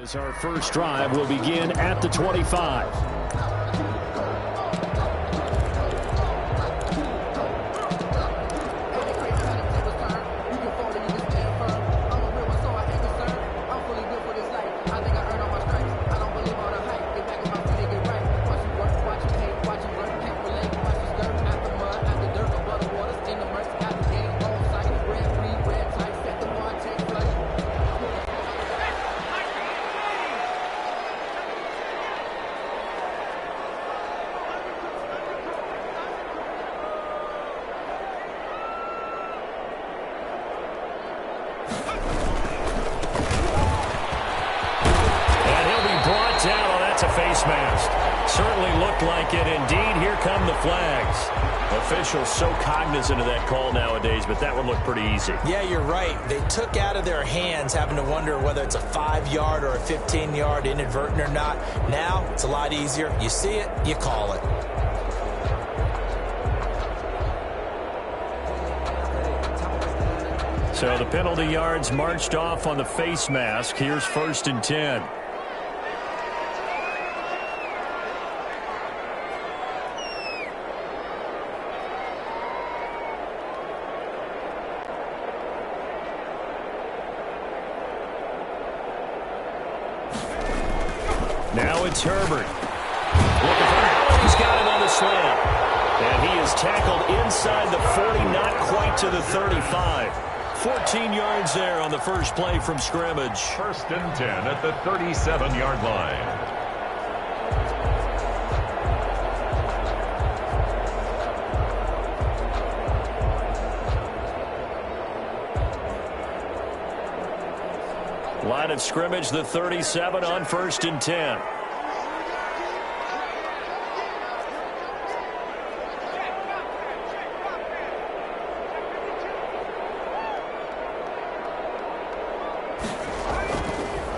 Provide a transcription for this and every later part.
As our first drive will begin at the 25. That's a face mask. Certainly looked like it. Indeed, here come the flags. Officials so cognizant of that call nowadays, but that one looked pretty easy. Yeah, you're right. They took out of their hands having to wonder whether it's a 5-yard or a 15-yard inadvertent or not. Now, it's a lot easier. You see it, you call it. So the penalty yards marched off on the face mask. Here's 1st and 10. Now it's Herbert. Looking for Allen. He's got it on the slant. And he is tackled inside the 40, not quite to the 35. 14 yards there on the first play from scrimmage. 1st and 10 at the 37-yard line. Line of scrimmage, the 37 on 1st and 10.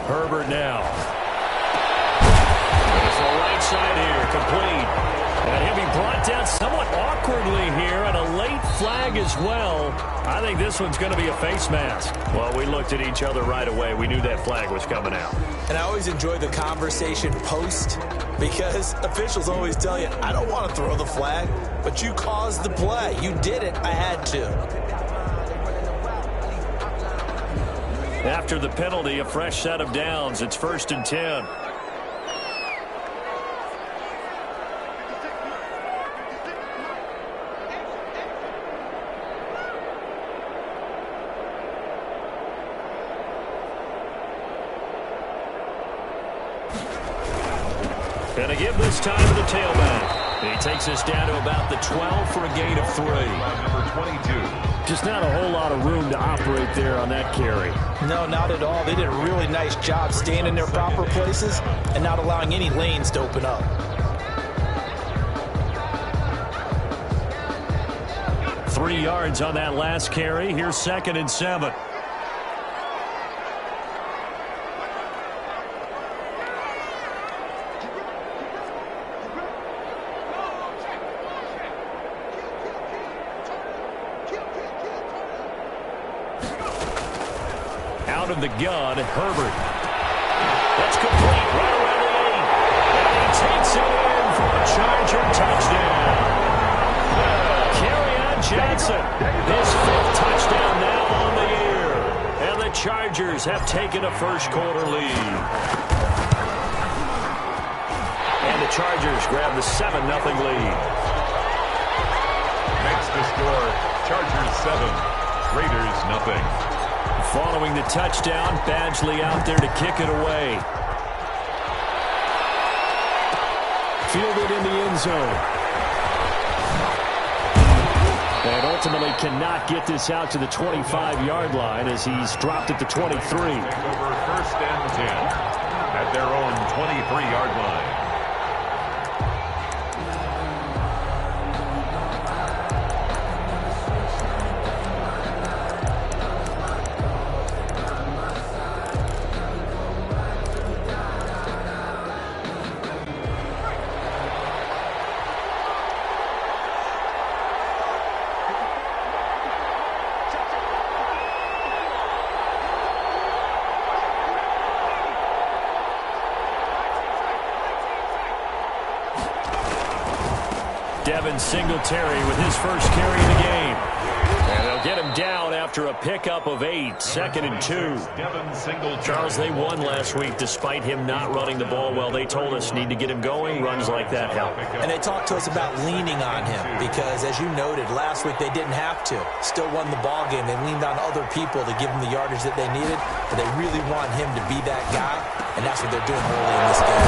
Herbert now. There's the right side here, complete. And he'll be brought down somewhat awkwardly here, and a late flag as well. I think this one's going to be a face mask. Well, we looked at each other right away. We knew that flag was coming out. And I always enjoy the conversation post, because officials always tell you, I don't want to throw the flag, but you caused the play. You did it. I had to. After the penalty, a fresh set of downs. It's 1st and 10. And a give this time to the tailback. And he takes us down to about the 12 for a gain of 3. Number 22. Just not a whole lot of room to operate there on that carry. No, not at all. They did a really nice job staying in their proper places and not allowing any lanes to open up. 3 yards on that last carry. Here's 2nd and 7. Out of the gun, Herbert. That's complete right around the 8. And he takes it in for a Charger touchdown. Kerryon Johnson, his 5th touchdown now on the year. And the Chargers have taken a first-quarter lead. And the Chargers grab the 7-0 lead. Makes the score Chargers 7, Raiders 0. Following the touchdown, Badgley out there to kick it away. Fielded in the end zone. And ultimately cannot get this out to the 25-yard line as he's dropped at the 23. Take over 1st and 10 at their own 23-yard line. Devin Singletary with his first carry of the game. And they'll get him down after a pickup of 8, 2nd and 2. Charles, they won last week despite him not running the ball well. They told us need to get him going. Runs like that help. And they talked to us about leaning on him because, as you noted, last week they didn't have to. Still won the ball game. They leaned on other people to give them the yardage that they needed, but they really want him to be that guy, and that's what they're doing early in this game.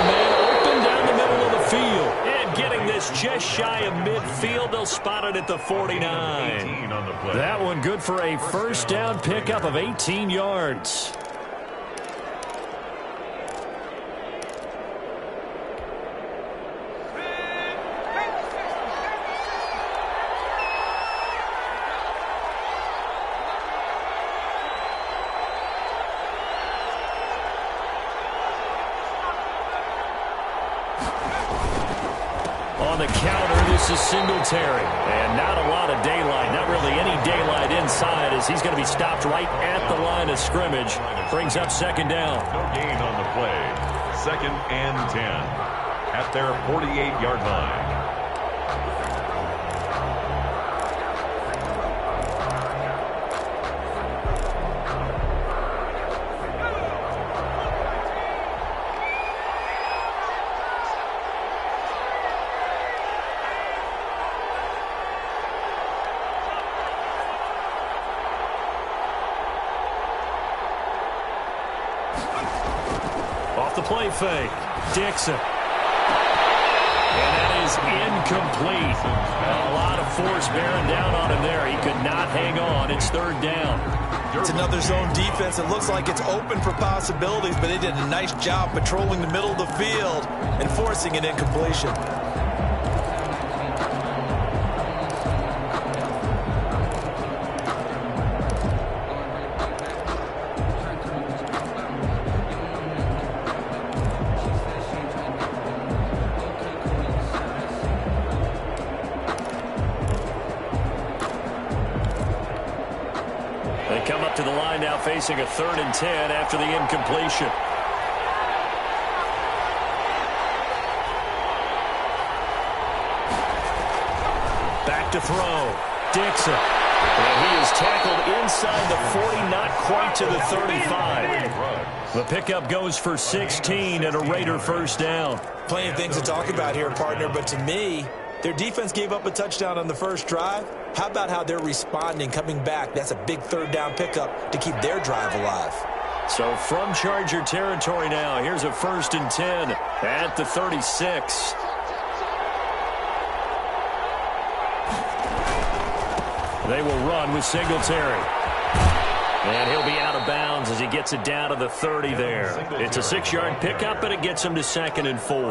Man open down the middle of the field. And getting this just shy of midfield. They'll spot it at the 49. That one good for a first down pickup of 18 yards. On the counter, this is Singletary. And not a lot of daylight, not really any daylight inside as he's going to be stopped right at the line of scrimmage. Brings up 2nd down. No gain on the play. 2nd and 10 at their 48-yard line. Off the play fake. Dixon. And that is incomplete. A lot of force bearing down on him there. He could not hang on. It's 3rd down. It's another zone defense. It looks like it's open for possibilities, but they did a nice job patrolling the middle of the field and forcing an incompletion. They come up to the line now facing a 3rd and 10 after the incompletion. Back to throw. Dixon. And he is tackled inside the 40, not quite to the 35. The pickup goes for 16 and a Raider first down. Plenty of things to talk about here, partner, but to me, their defense gave up a touchdown on the first drive. How about how they're responding, coming back? That's a big 3rd down pickup to keep their drive alive. So from Charger territory now, here's a 1st and 10 at the 36. They will run with Singletary. And he'll be out of bounds as he gets it down to the 30 there. It's a 6-yard pickup, and it gets him to 2nd and 4.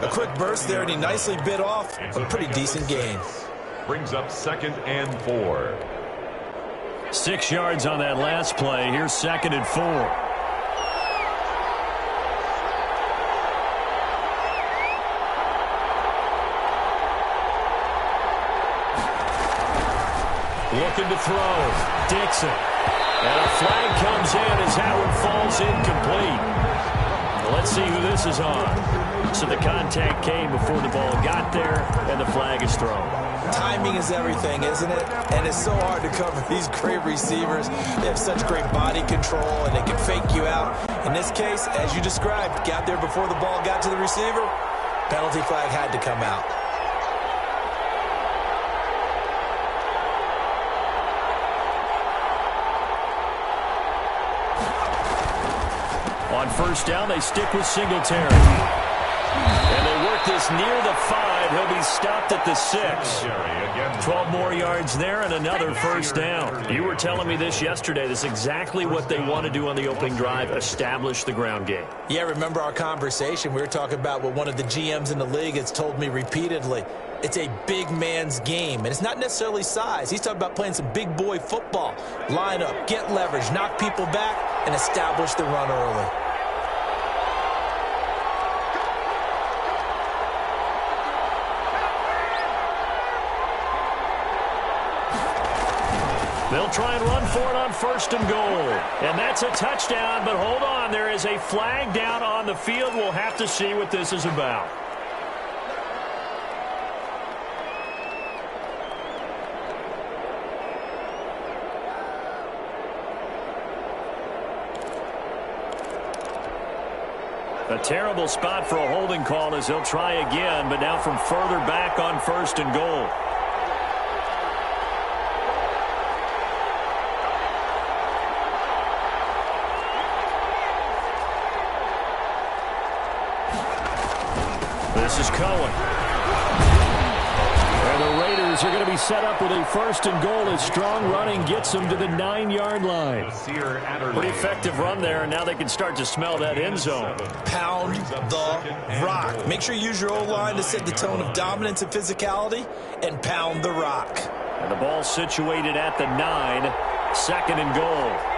A quick burst there, and he nicely bit off a pretty decent gain. Brings up 2nd and 4. 6 yards on that last play. Here's 2nd and 4. Looking to throw. Dixon. And a flag comes in as Howard falls incomplete. Well, let's see who this is on. So the contact came before the ball got there, and the flag is thrown. Timing is everything, isn't it? And it's so hard to cover these great receivers. They have such great body control, and they can fake you out. In this case, as you described, got there before the ball got to the receiver. Penalty flag had to come out. On first down, they stick with Singletary. And they work this near the 5. He'll be stopped at the 6. 12 more yards there and another first down. You were telling me this yesterday. This is exactly what they want to do on the opening drive, establish the ground game. Yeah, remember our conversation? We were talking about what one of the GMs in the league has told me repeatedly. It's a big man's game, and it's not necessarily size. He's talking about playing some big boy football. Line up, get leverage, knock people back, and establish the run early. They'll try and run for it on 1st and goal. And that's a touchdown, but hold on. There is a flag down on the field. We'll have to see what this is about. A terrible spot for a holding call as he'll try again, but now from further back on 1st and goal. This is Cohen. And the Raiders are going to be set up with a 1st and goal as strong running gets them to the 9-yard line. Pretty effective run there, and now they can start to smell that end zone. Pound the rock. Make sure you use your O-line to set the tone of dominance and physicality, and pound the rock. And the ball situated at the 9, 2nd and goal.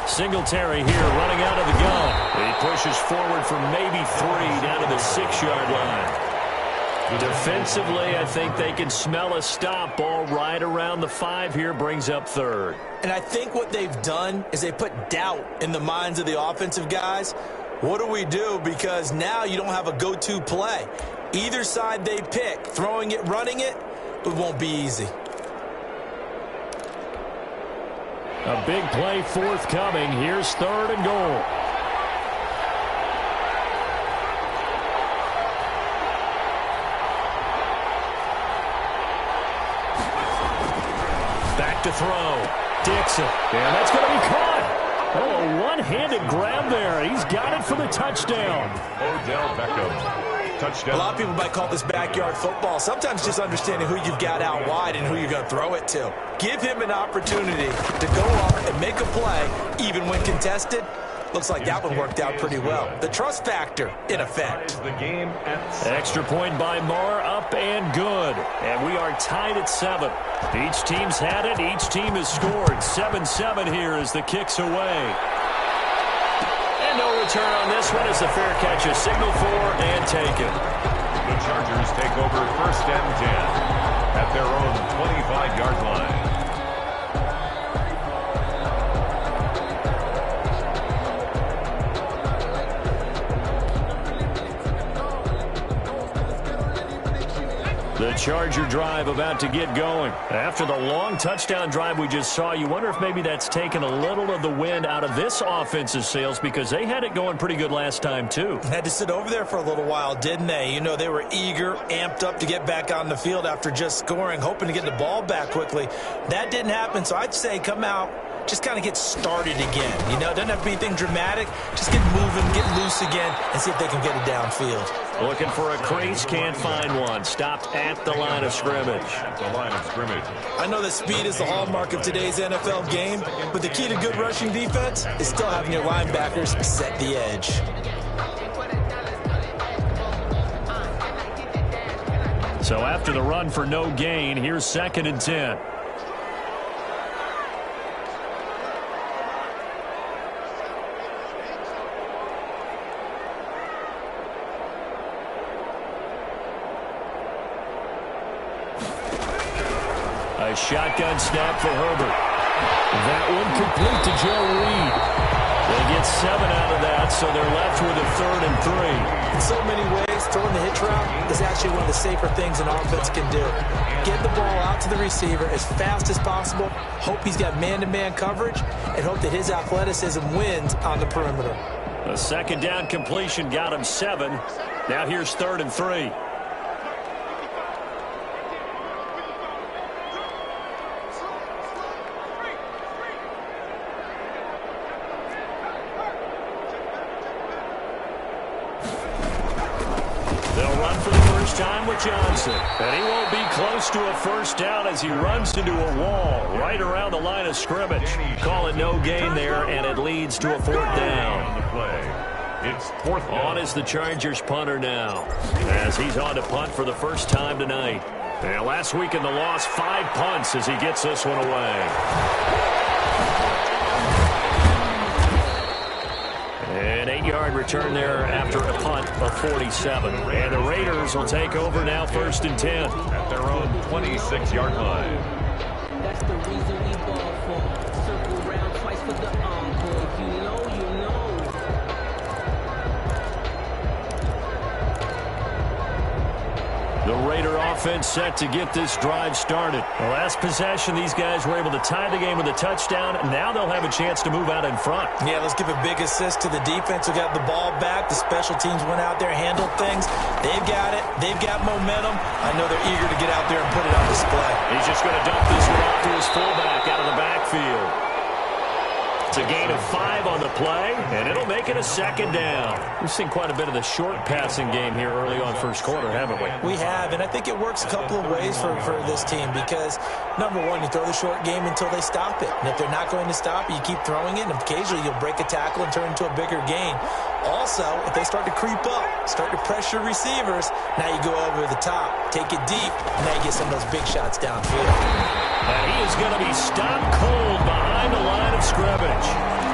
Singletary here running out of the gun. He pushes forward for maybe 3 down to the 6-yard line. Defensively, I think they can smell a stop. Ball right around the 5 here, brings up 3rd. And I think what they've done is they put doubt in the minds of the offensive guys. What do we do? Because now you don't have a go-to play. Either side they pick, throwing it, running it, it won't be easy. A big play forthcoming. Here's 3rd and goal. Back to throw. Dixon. And that's going to be caught. Oh, a one-handed grab there. He's got it for the touchdown. Odell Beckham. Touchdown. A lot of people might call this backyard football. Sometimes just understanding who you've got out wide and who you're going to throw it to. Give him an opportunity to go up and make a play, even when contested. Looks like that one worked out pretty well. The trust factor, in effect. The game at extra point by Marr, up and good. And we are tied at 7. Each team's had it. Each team has scored. 7-7 here as the kick's away. No return on this one as the fair catch is signaled for and taken. The Chargers take over 1st and 10 at their own 25-yard line. The Charger drive about to get going. After the long touchdown drive we just saw, you wonder if maybe that's taken a little of the wind out of this offensive sails because they had it going pretty good last time too. Had to sit over there for a little while, didn't they? You know, they were eager, amped up to get back on the field after just scoring, hoping to get the ball back quickly. That didn't happen, so I'd say come out, just kind of get started again. You know, it doesn't have to be anything dramatic. Just get moving, get loose again, and see if they can get it downfield. Looking for a crease, can't find one. Stopped at the line of scrimmage. At the line of scrimmage. I know that speed is the hallmark of today's NFL game, but the key to good rushing defense is still having your linebackers set the edge. So after the run for no gain, here's 2nd and 10. A shotgun snap for Herbert. That one complete to Joe Reed. They get 7 out of that, so they're left with a 3rd and 3. In so many ways, throwing the hitch route is actually one of the safer things an offense can do. Get the ball out to the receiver as fast as possible, hope he's got man-to-man coverage, and hope that his athleticism wins on the perimeter. A 2nd down completion got him 7. Now here's 3rd and 3. Time with Johnson. And he won't be close to a 1st down as he runs into a wall right around the line of scrimmage. Call it no gain there, and it leads to a 4th down. It's 4th down. On is the Chargers punter now, as he's on to punt for the first time tonight. And last week in the loss, 5 punts as he gets this one away. An 8-yard return there after a punt of 47. And the Raiders will take over now 1st and 10. At their own 26-yard line. That's the reason we ball for. Circle round twice for the encore. If you know, you know. The The Raider offense set to get this drive started. The last possession, these guys were able to tie the game with a touchdown. Now they'll have a chance to move out in front. Yeah, let's give a big assist to the defense who got the ball back. The special teams went out there, handled things. They've got it. They've got momentum. I know they're eager to get out there and put it on display. He's just going to dump this one off to his fullback out of the backfield. It's a gain of 5 on the play, and it'll make it a second down. We've seen quite a bit of the short passing game here early on first quarter, haven't we? We have, and I think it works a couple of ways for this team because, number one, you throw the short game until they stop it. And if they're not going to stop it, you keep throwing it, and occasionally you'll break a tackle and turn into a bigger gain. Also, if they start to creep up, start to pressure receivers, now you go over the top, take it deep, and now you get some of those big shots downfield. And he is going to be stopped cold behind the line of scrimmage.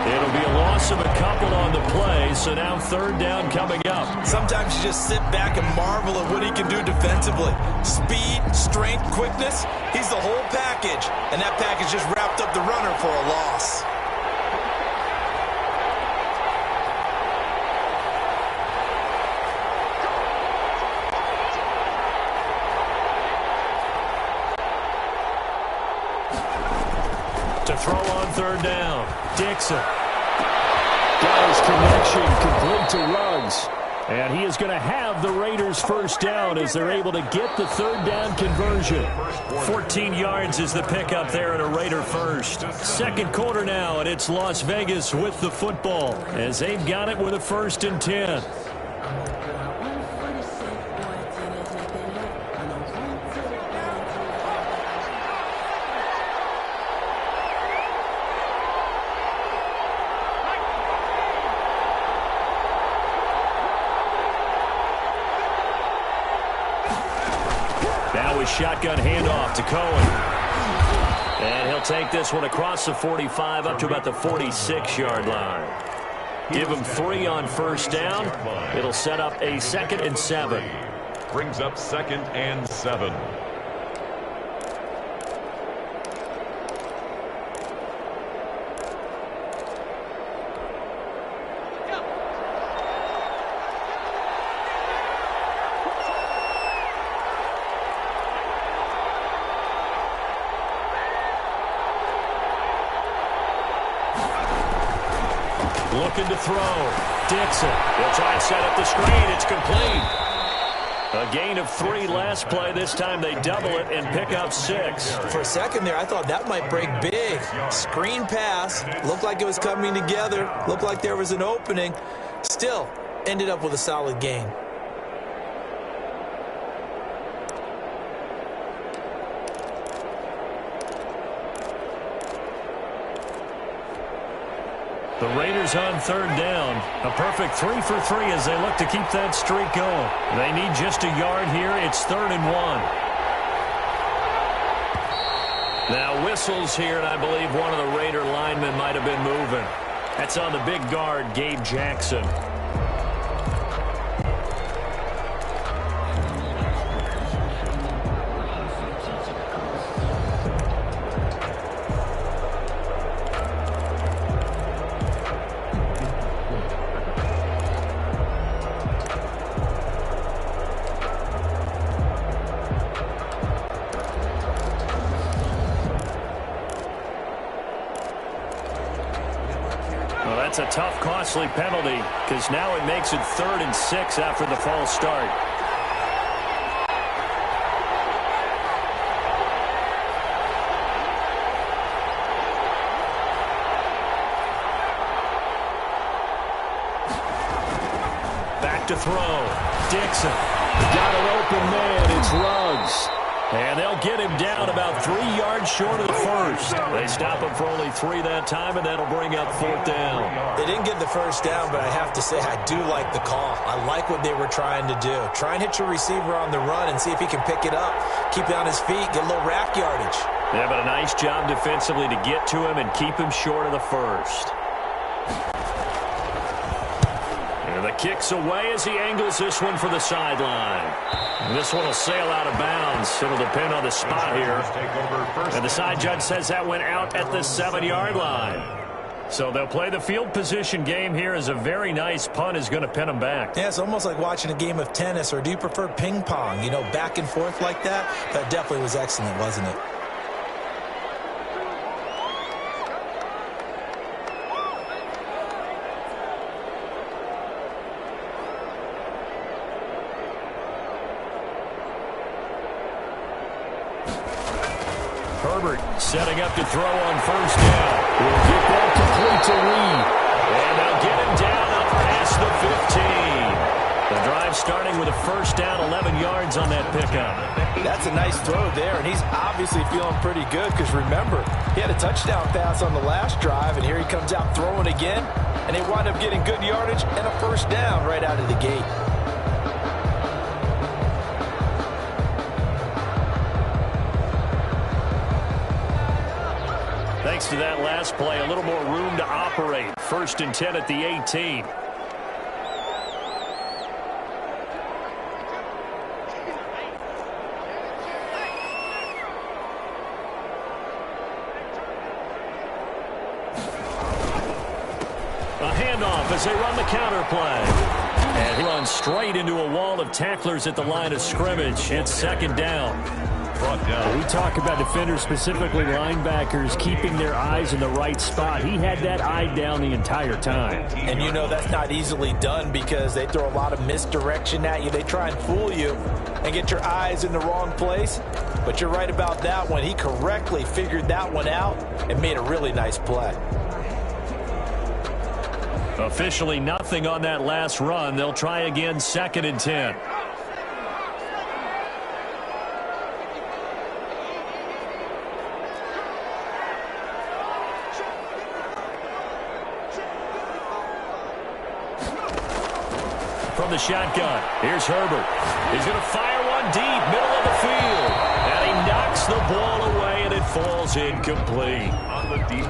It'll be a loss of a couple on the play, so now third down coming up. Sometimes you just sit back and marvel at what he can do defensively. Speed, strength, quickness, he's the whole package. And that package just wrapped up the runner for a loss. To throw on third down, Dixon. Got his connection complete to Ruggs. And he is going to have the Raiders first down as they're able to get the third down conversion. 14 yards is the pickup there at a Raider first. Second quarter now, and it's Las Vegas with the football as they've got it with a 1st and 10. Shotgun handoff to Cohen. And he'll take this one across the 45 up to about the 46-yard line. Give him 3 on first down. It'll set up a 2nd and 7. Brings up 2nd and 7. Looking to throw. Dixon. They'll try and set up the screen. It's complete. A gain of 3 last play. This time they double it and pick up 6. For a second there, I thought that might break big. Screen pass. Looked like it was coming together. Looked like there was an opening. Still, ended up with a solid gain. The Raiders on third down. A perfect 3 for 3 as they look to keep that streak going. They need just a yard here. It's 3rd and 1. Now whistles here, and I believe one of the Raider linemen might have been moving. That's on the big guard, Gabe Jackson. That's a tough, costly penalty because now it makes it 3rd and 6 after the false start. Back to throw. Dixon. Got an open man. It's Ruggs. And they'll get him down about 3 yards short of the first. They stop him for only 3 that time, and that'll bring up 4th down. They didn't get the first down, but I have to say I do like the call. I like what they were trying to do. Try and hit your receiver on the run and see if he can pick it up. Keep it on his feet, get a little rack yardage. Yeah, but a nice job defensively to get to him and keep him short of the first. And the kick's away as he angles this one for the sideline. And this one will sail out of bounds. It'll depend on the spot here. And the side judge says that went out at the 7-yard line. So they'll play the field position game here as a very nice punt is going to pin them back. Yeah, it's almost like watching a game of tennis, or do you prefer ping pong? You know, back and forth like that? That definitely was excellent, wasn't it? Herbert setting up to throw on first down. We'll get that complete to Reed. And they'll get him down up past the 15. The drive starting with a first down, 11 yards on that pickup. That's a nice throw there, and he's obviously feeling pretty good because, remember, he had a touchdown pass on the last drive, and here he comes out throwing again, and they wind up getting good yardage and a first down right out of the gate. Thanks to that last play, a little more room to operate. First and 10 at the 18. A handoff as they run the counter play. And he runs straight into a wall of tacklers at the line of scrimmage. It's second down. We talk about defenders, specifically linebackers, keeping their eyes in the right spot. He had that eye down the entire time. And you know that's not easily done because they throw a lot of misdirection at you. They try and fool you and get your eyes in the wrong place. But you're right about that one. He correctly figured that one out and made a really nice play. Officially nothing on that last run. They'll try again, second and 10. From the shotgun, here's Herbert. He's going to fire one deep, middle of the field. And he knocks the ball away, and it falls incomplete.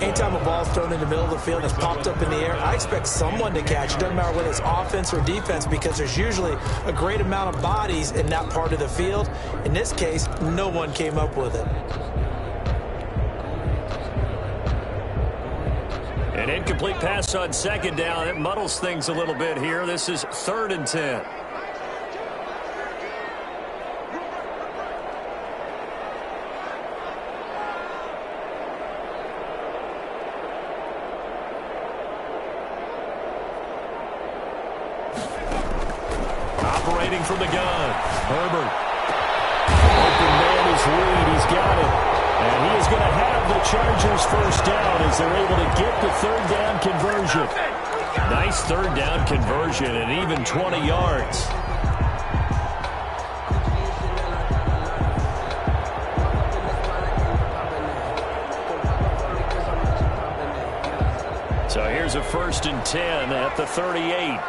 Anytime a ball's thrown in the middle of the field and it's popped up in the air, I expect someone to catch it. Doesn't matter whether it's offense or defense, because there's usually a great amount of bodies in that part of the field. In this case, no one came up with it. An incomplete pass on second down. It muddles things a little bit here. This is third and 10. Operating from the gun, Herbert. Open man is Reed. He's got it. And he is going to have the Chargers first down as they're able to get the third down conversion. Nice third down conversion and even 20 yards. So here's a first and 10 at the 38.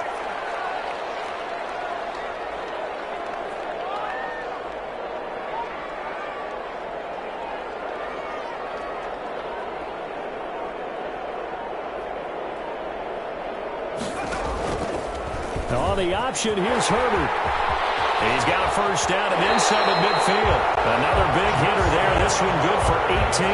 On the option, here's Herbert. He's got a first down and then some at midfield. Another big hitter there. This one good for 18.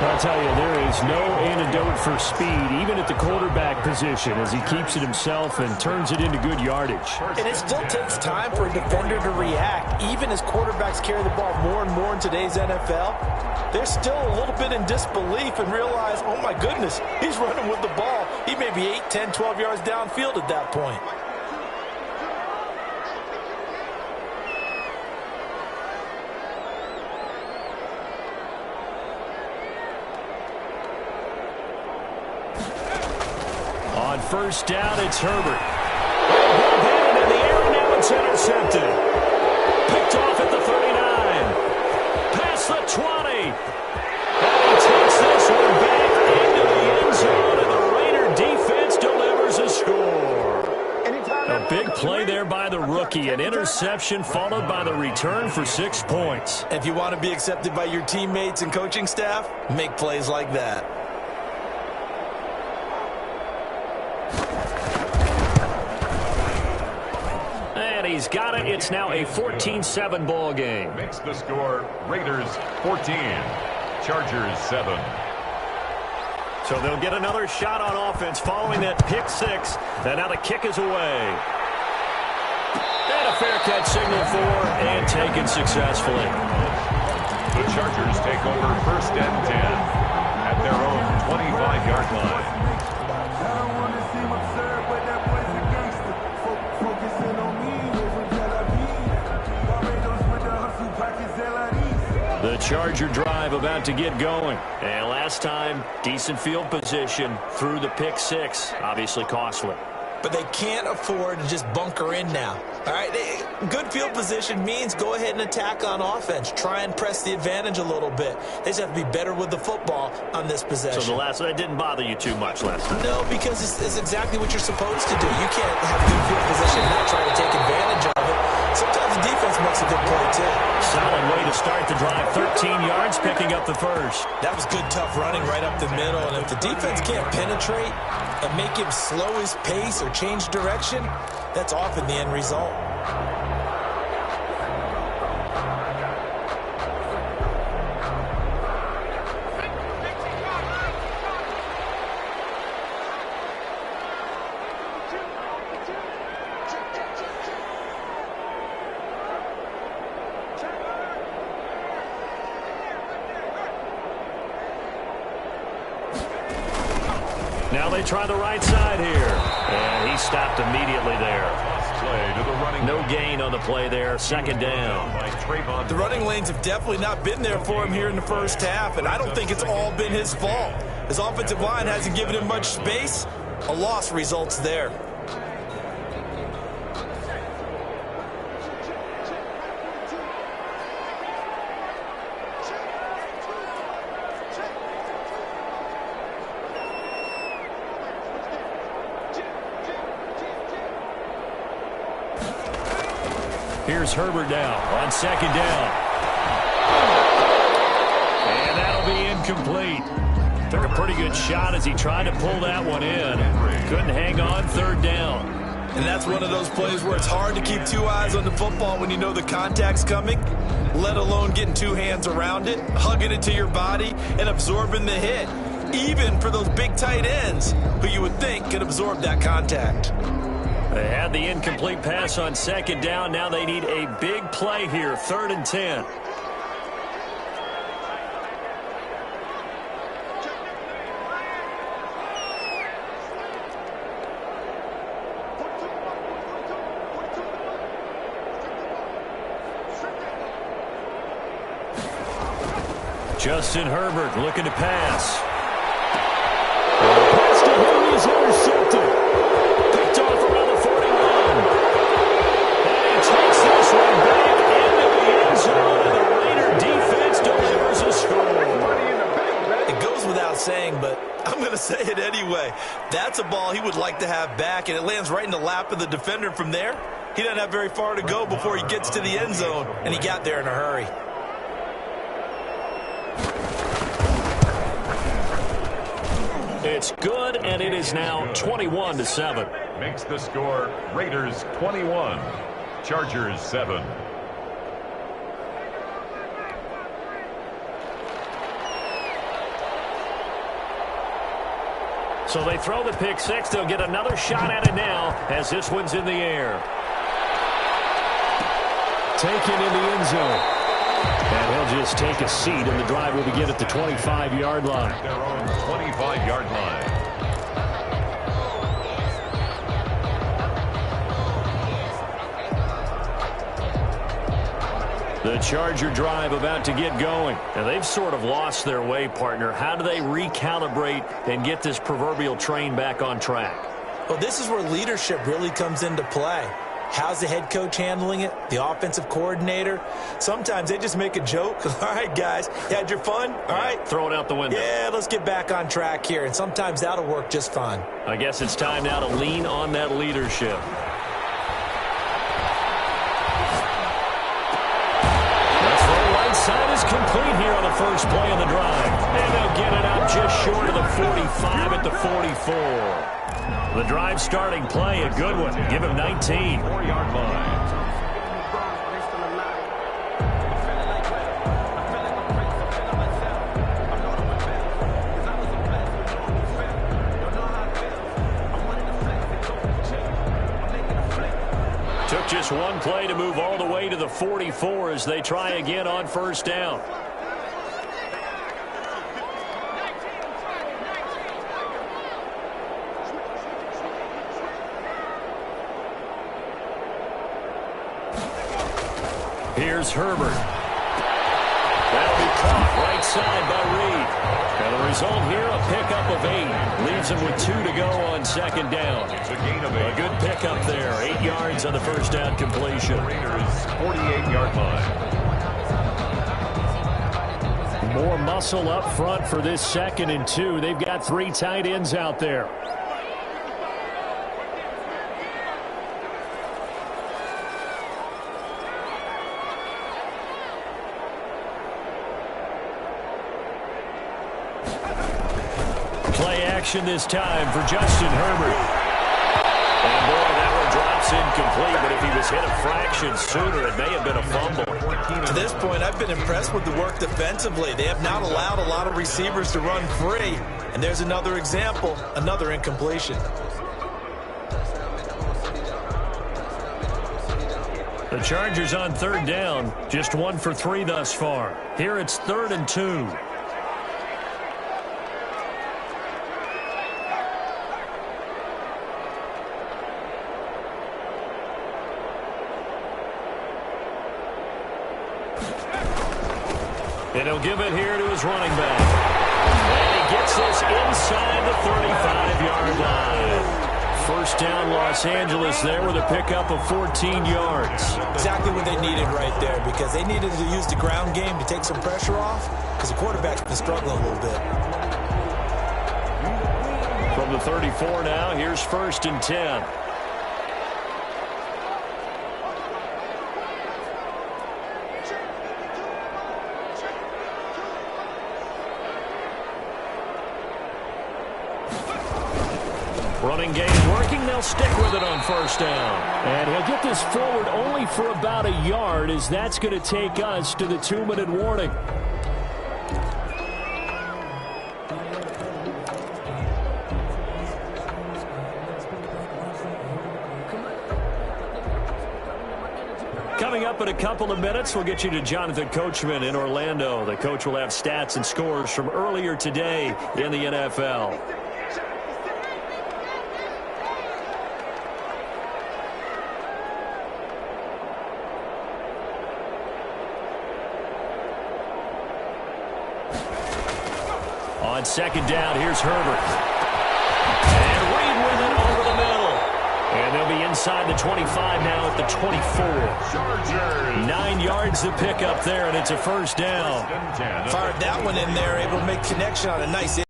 I'll tell you, there is no antidote for speed, even at the quarterback position, as he keeps it himself and turns it into good yardage. And it still takes time for a defender to react. Even as quarterbacks carry the ball more and more in today's NFL, they're still a little bit in disbelief and realize, oh my goodness, he's running with the ball. He may be 8, 10, 12 yards downfield at that point. On first down, it's Herbert. Batted in the air, and now it's intercepted. Picked off at the 39. Past the 20. And he takes this one back into the end zone, and the Raider defense delivers a score. A big play there by the rookie. An interception followed by the return for 6 points. If you want to be accepted by your teammates and coaching staff, make plays like that. He's got it. It's now a 14-7 ball game. Makes the score Raiders 14, Chargers 7. So they'll get another shot on offense following that pick six. And now the kick is away. And a fair catch signal for and taken successfully. The Chargers take over 1st and 10 at their own 25-yard line. The Charger drive about to get going. And last time, decent field position through the pick six. Obviously costly. But they can't afford to just bunker in now. All right, good field position means go ahead and attack on offense. Try and press the advantage a little bit. They just have to be better with the football on this possession. So that didn't bother you too much last time? No, because it's exactly what you're supposed to do. You can't have good field position and not try to take advantage of it. Sometimes the defense makes a good play, too. Solid way to start the drive. 13 yards, picking up the first. That was good, tough running right up the middle. And if the defense can't penetrate and make him slow his pace or change direction, that's often the end result. Now they try the right side here. And he stopped immediately there. No gain on the play there. 2nd down. The running lanes have definitely not been there for him here in the first half, and I don't think it's all been his fault. His offensive line hasn't given him much space. A loss results there. Here's Herbert now on 2nd down. And that'll be incomplete. Took a pretty good shot as he tried to pull that one in. Couldn't hang on. 3rd down. And that's one of those plays where it's hard to keep two eyes on the football when you know the contact's coming, let alone getting two hands around it, hugging it to your body, and absorbing the hit, even for those big tight ends who you would think could absorb that contact. They had the incomplete pass on 2nd down. Now they need a big play here. 3rd and 10. Justin Herbert looking to pass. Pass to him is intercepted. Picked off around the 41. And he takes this one back into the end zone, and the Raider defense delivers a score. It goes without saying, but I'm going to say it anyway. That's a ball he would like to have back, and it lands right in the lap of the defender from there. He doesn't have very far to go before he gets to the end zone, and he got there in a hurry. It's good, and it is now 21-7. Makes the score Raiders 21, Chargers 7. So they throw the pick six. They'll get another shot at it now as this one's in the air. Taken in the end zone. And he'll just take a seat, and the drive will begin at the 25-yard line. Their own 25-yard line. The Charger drive about to get going. And they've sort of lost their way, partner. How do they recalibrate and get this proverbial train back on track? Well, this is where leadership really comes into play. How's the head coach handling it? The offensive coordinator? Sometimes they just make a joke. All right, guys, you had your fun? All right. Throw it out the window. Yeah, let's get back on track here. And sometimes that'll work just fine. I guess it's time now to lean on that leadership. That's the right side is complete here on the first play of the drive. And they'll get it out just short of the 45 at the 44. The drive starting play, a good one. Give him 19. 4-yard line. Just one play to move all the way to the 44 as they try again on first down. Here's Herbert. That'll be caught right side by Reed. And the result here, a pickup of 8. Leaves him with 2 to go on second down. It's a gain of 8. A good pickup there. 8 yards on the first down completion. Raiders 48-yard line. More muscle up front for this 2nd and 2. They've got 3 tight ends out there. Play action this time for Justin Herbert. And boy, that one drops incomplete, but if he was hit a fraction sooner, it may have been a fumble. To this point, I've been impressed with the work defensively. They have not allowed a lot of receivers to run free. And there's another example, another incompletion. The Chargers on third down, just 1 for 3 thus far. Here it's 3rd and 2. And he'll give it here to his running back. And he gets this inside the 35-yard line. First down, Los Angeles there with a pickup of 14 yards. Exactly what they needed right there, because they needed to use the ground game to take some pressure off, because the quarterback's been struggling a little bit. From the 34 now, here's 1st and 10. Running game working. They'll stick with it on first down. And he'll get this forward only for about a yard, as that's going to take us to the 2-minute warning. Coming up in a couple of minutes, we'll get you to Jonathan Coachman in Orlando. The coach will have stats and scores from earlier today in the NFL. On second down, here's Herbert. And Reed with it over the middle. And they'll be inside the 25 now at the 24. Chargers. 9 yards to pick up there, and it's a first down. Fired that one in there, able to make connection on a nice.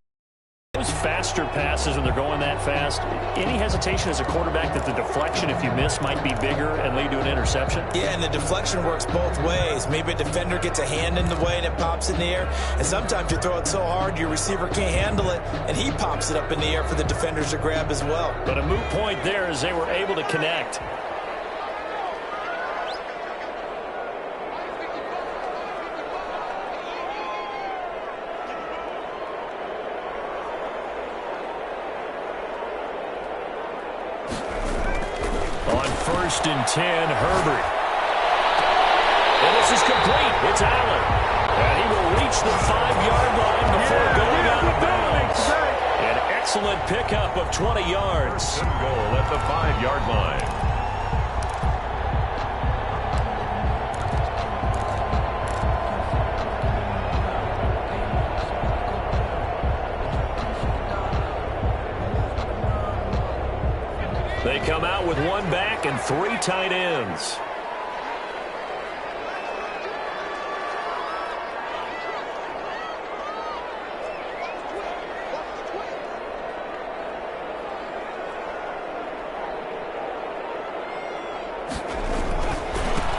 Those faster passes when they're going that fast, any hesitation as a quarterback that the deflection, if you miss, might be bigger and lead to an interception? Yeah, and the deflection works both ways. Maybe a defender gets a hand in the way and it pops in the air. And sometimes you throw it so hard your receiver can't handle it, and he pops it up in the air for the defenders to grab as well. But a moot point there as they were able to connect. First and 10, Herbert. And this is complete. It's Allen. And he will reach the 5-yard line before going out of bounds. An excellent pickup of 20 yards. Good goal at the 5-yard line. They come out with 1 back and 3 tight ends.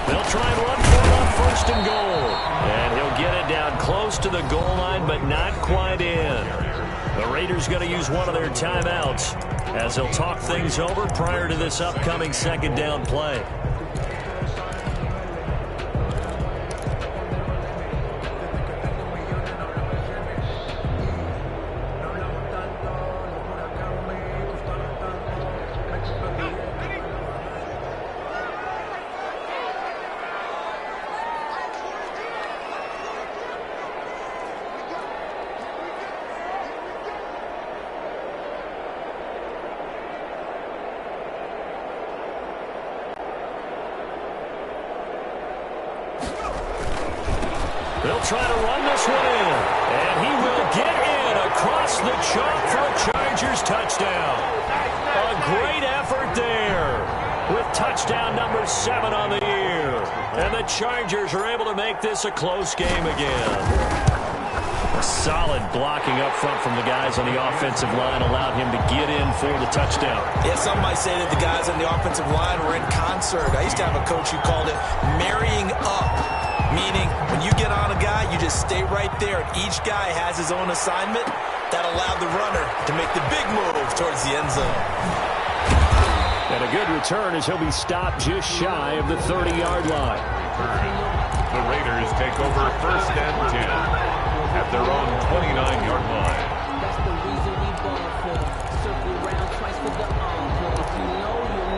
They'll try and run for it on 1st and goal. And he'll get it down close to the goal line, but not quite in. The Raiders going to use one of their timeouts as they'll talk things over prior to this upcoming 2nd down play. They'll try to run this one in. And he will get in across the chalk for a Chargers touchdown. A great effort there with touchdown number 7 on the year. And the Chargers are able to make this a close game again. A solid blocking up front from the guys on the offensive line allowed him to get in for the touchdown. Yeah, some might say that the guys on the offensive line were in concert. I used to have a coach who called it marrying up, meaning when you get on a guy, you just stay right there. And each guy has his own assignment that allowed the runner to make the big move towards the end zone. And a good return as he'll be stopped just shy of the 30-yard line. The Raiders take over first and 10 at their own 29-yard line. That's the reason we ball for. Circle round twice for the encore. If you know, you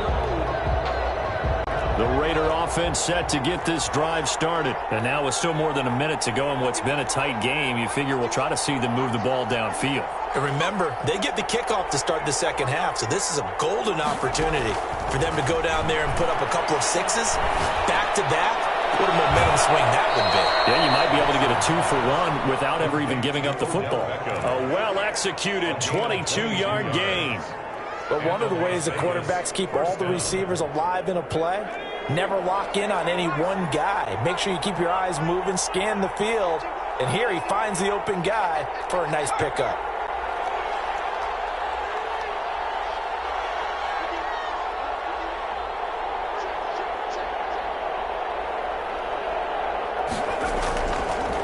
know. The Raider offense set to get this drive started. And now with still more than a minute to go in what's been a tight game, you figure we'll try to see them move the ball downfield. And remember, they get the kickoff to start the second half, so this is a golden opportunity for them to go down there and put up a couple of sixes back-to-back. What a momentum swing that would be. Yeah, you might be able to get a 2-for-1 without ever even giving up the football. A well-executed 22-yard gain. But one of the ways the quarterbacks keep all the receivers alive in a play, never lock in on any one guy. Make sure you keep your eyes moving, scan the field, and here he finds the open guy for a nice pickup.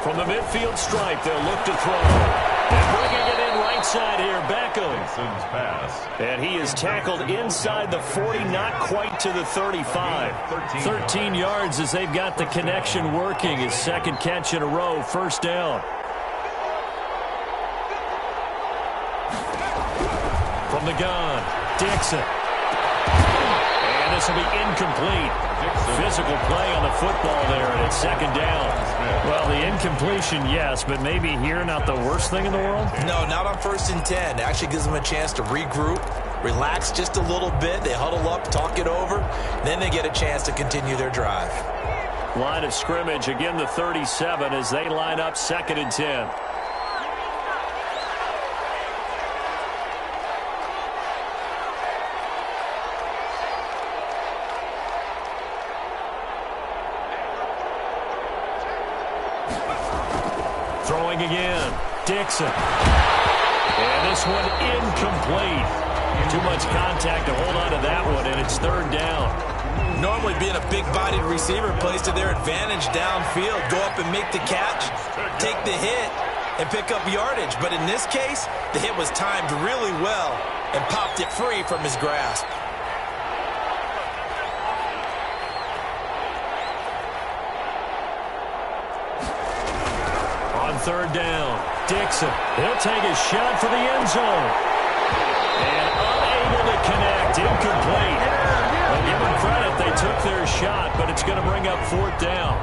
From the midfield stripe, they'll look to throw. And bringing it in right side here, Beckham. Pass. And he is tackled inside the 40, not quite to the 35. 13 yards as they've got the connection working. His second catch in a row, first down. From the gun, Dixon. And this will be incomplete. Physical play on the football there, and it's second down. Well, the incompletion, yes, but maybe here not the worst thing in the world? No, not on 1st and 10. It actually gives them a chance to regroup, relax just a little bit. They huddle up, talk it over. Then they get a chance to continue their drive. Line of scrimmage, again the 37 as they line up 2nd and 10. Throwing again, Dixon. And this one incomplete. Too much contact to hold on to that one, and it's third down. Normally being a big-bodied receiver plays to their advantage downfield. Go up and make the catch, take the hit, and pick up yardage. But in this case, the hit was timed really well and popped it free from his grasp. Third down, Dixon. He'll take a shot for the end zone. And unable to connect, incomplete. Well, give them credit, they took their shot, but it's going to bring up 4th down.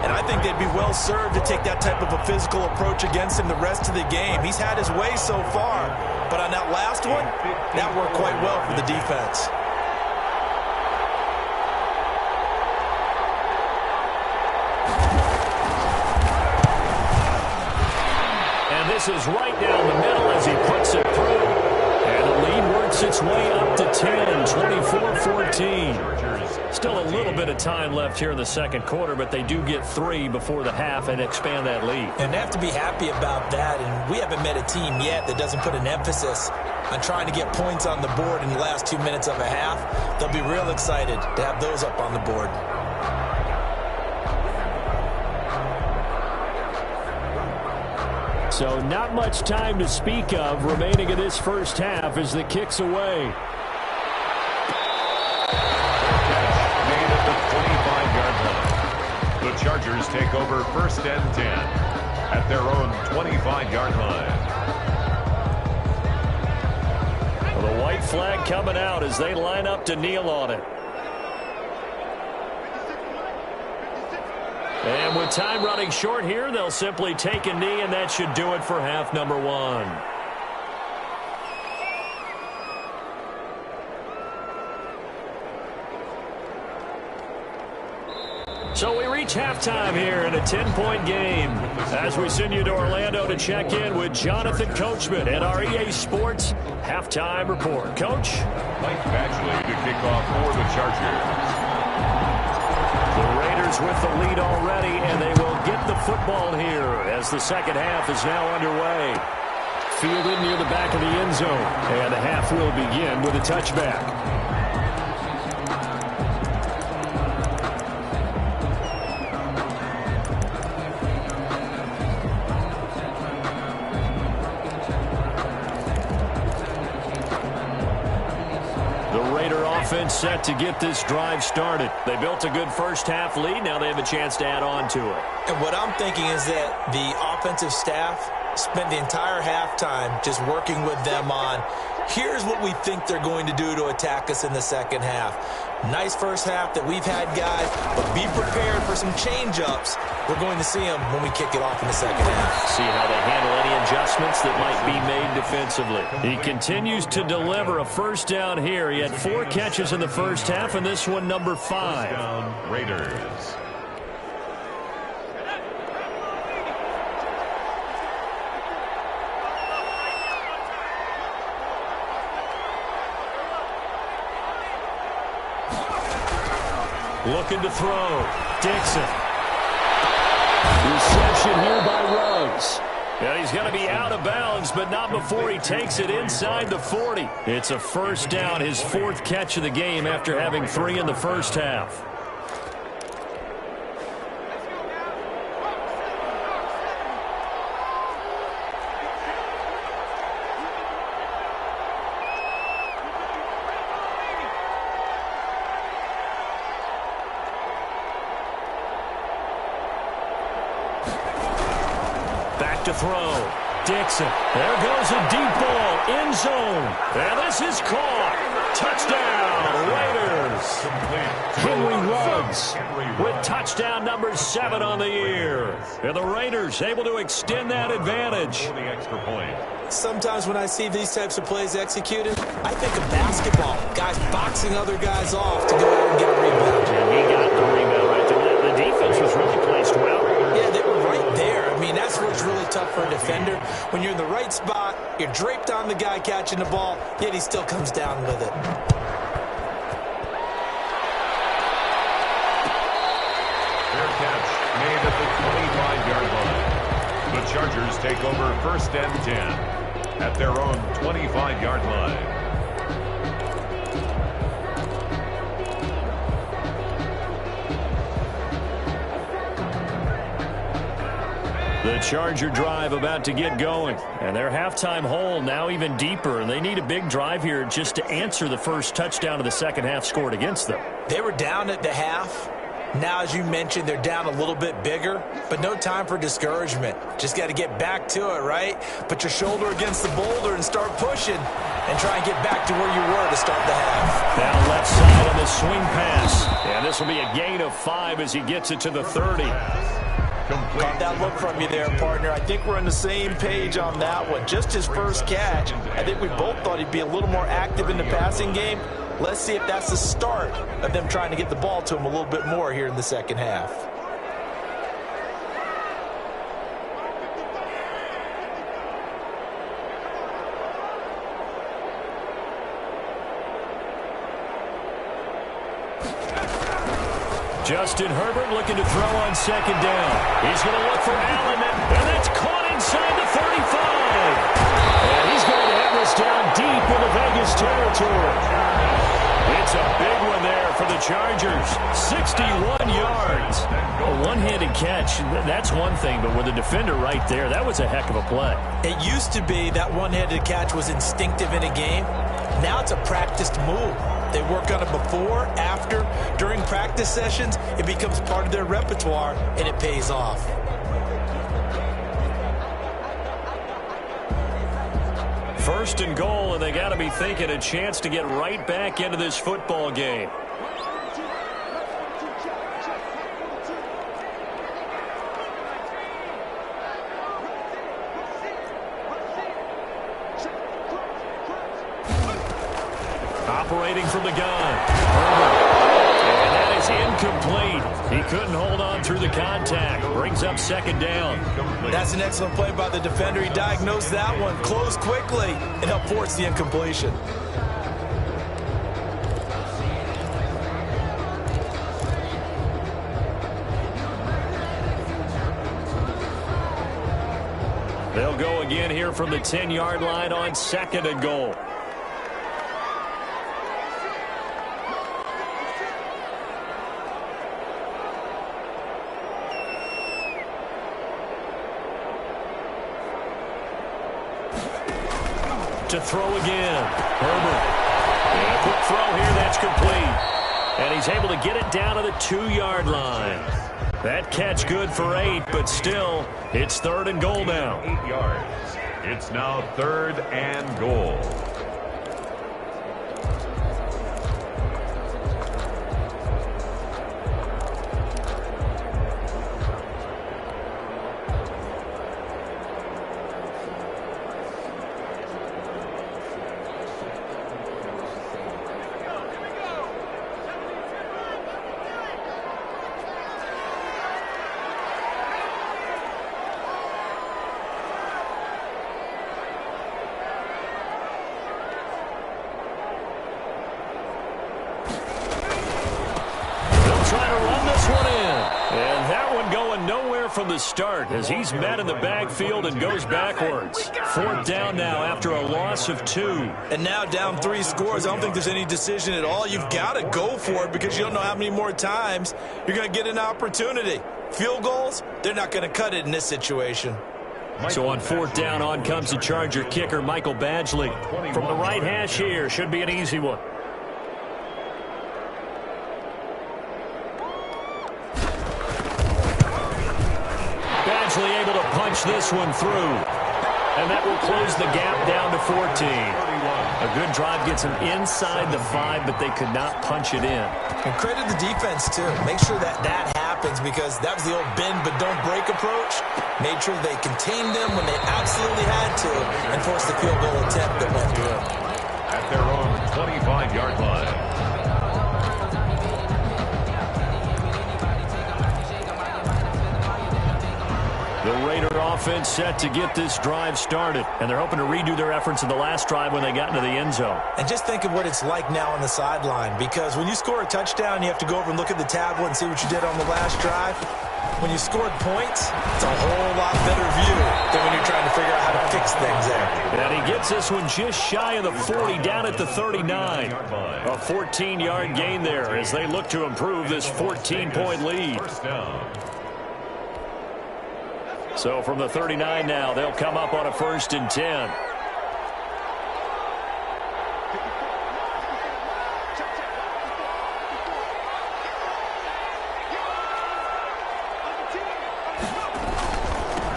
And I think they'd be well served to take that type of a physical approach against him the rest of the game. He's had his way so far, but on that last one, that worked quite well for the defense. This is right down the middle as he puts it through. And the lead works its way up to 10, 24-14. Still a little bit of time left here in the second quarter, but they do get 3 before the half and expand that lead. And they have to be happy about that. And we haven't met a team yet that doesn't put an emphasis on trying to get points on the board in the last 2 minutes of a half. They'll be real excited to have those up on the board. So not much time to speak of remaining in this first half as the kick's away. Made at the 25-yard line. The Chargers take over first and 10 at their own 25-yard line. Well, the white flag coming out as they line up to kneel on it. And with time running short here, they'll simply take a knee, and that should do it for half number 1. So we reach reach halftime here in a 10-point game. As we send you to Orlando to check in with Jonathan Coachman at our EA Sports Halftime Report. Coach? Mike Batchley to kick off for the Chargers. The Raiders with the lead already, and they will get the football here as the second half is now underway. Fielded near the back of the end zone, and the half will begin with a touchback. Offense set to get this drive started. They built a good first-half lead. Now they have a chance to add on to it. And what I'm thinking is that the offensive staff spent the entire halftime just working with them on, here's what we think they're going to do to attack us in the second half. Nice first half that we've had, guys, but be prepared for some change-ups. We're going to see them when we kick it off in the second half. See how they handle any adjustments that might be made defensively. He continues to deliver a first down here. He had 4 catches in the first half, and this one number 5. First down, Raiders. Looking to throw. Dixon. Reception here by Ruggs. And he's going to be out of bounds, but not before he takes it inside the 40. It's a first down, his 4th catch of the game after having 3 in the first half. To throw. Dixon. There goes a deep ball. End zone. And this is caught. Touchdown, Raiders. Henry Ruggs with touchdown number 7 on the year. And the Raiders able to extend that advantage. For the extra point. Sometimes when I see these types of plays executed, I think of basketball. Guys boxing other guys off to go out and get a rebound. And he got the rebound right there. The defense was really placed well. Yeah, they were right there. I mean, that's what's really tough for a defender. When you're in the right spot, you're draped on the guy catching the ball, yet he still comes down with it. Fair catch made at the 25-yard line. The Chargers take over first and 10 at their own 25-yard line. The Charger drive about to get going. And their halftime hole now even deeper. And they need a big drive here just to answer the first touchdown of the second half scored against them. They were down at the half. Now, as you mentioned, they're down a little bit bigger, but no time for discouragement. Just got to get back to it, right? Put your shoulder against the boulder and start pushing and try and get back to where you were to start the half. Now left side on the swing pass. And this will be a gain of 5 as he gets it to the 30. Caught that look from you there, partner. I think we're on the same page on that one. Just his first catch. I think we both thought he'd be a little more active in the passing game. Let's see if that's the start of them trying to get the ball to him a little bit more here in the second half. Justin Herbert looking to throw on second down. He's going to look for Allen, and that's caught inside the 35. And he's going to have this down deep into Vegas territory. It's a big one there for the Chargers. 61 yards. A one-handed catch, that's one thing, but with a defender right there, that was a heck of a play. It used to be that one-handed catch was instinctive in a game. Now it's a practiced move. They work on it before, after, during practice sessions. It becomes part of their repertoire, and it pays off. First and goal, and they got to be thinking a chance to get right back into this football game. Operating from the gun. And that is incomplete. He couldn't hold on through the contact. Brings up second down. That's an excellent play by the defender. He diagnosed that one, closed quickly, and helped force the incompletion. They'll go again here from the 10-yard line on second and goal. To throw again. Herbert. And a quick throw here. That's complete. And he's able to get it down to the 2-yard line. That catch good for 8, but still, it's third and goal now. 8 yards. It's now third and goal. From the start as he's met in the backfield and goes backwards. Fourth down now after a loss of 2. And now down 3 scores. I don't think there's any decision at all. You've got to go for it because you don't know how many more times you're going to get an opportunity. Field goals, they're not going to cut it in this situation. So on fourth down, on comes the Charger kicker, Michael Badgley. From the right hash here, should be an easy one. Able to punch this one through. And that will close the gap down to 14. A good drive gets them inside the 5, but they could not punch it in. And credit the defense, too. Make sure that happens because that was the old bend but don't break approach. Made sure they contained them when they absolutely had to and forced the field goal attempt that went through. At their own 25-yard line. The Raider offense set to get this drive started, and they're hoping to redo their efforts in the last drive when they got into the end zone. And just think of what it's like now on the sideline, because when you score a touchdown, you have to go over and look at the tablet and see what you did on the last drive. When you scored points, it's a whole lot better view than when you're trying to figure out how to fix things there. And he gets this one just shy of the 40, down at the 39. A 14-yard gain there as they look to improve this 14-point lead. First down. So from the 39 now, they'll come up on a 1st and 10.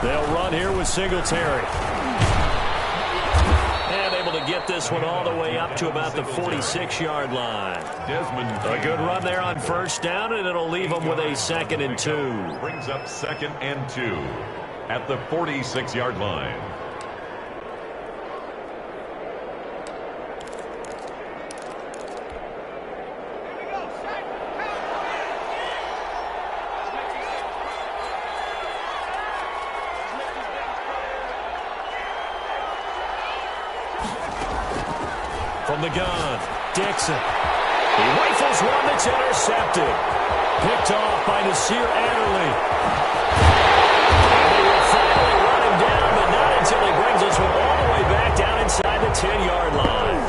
They'll run here with Singletary. And able to get this one all the way up to about the 46-yard line. Desmond. A good run there on first down, and it'll leave them with a 2nd and 2. Brings up 2nd and 2 at the 46-yard line. From the gun, Dixon. He rifles one that's intercepted. Picked off by Nasir Adderley. And they will finally run him down, but not until he brings this one all the way back down inside the 10-yard line.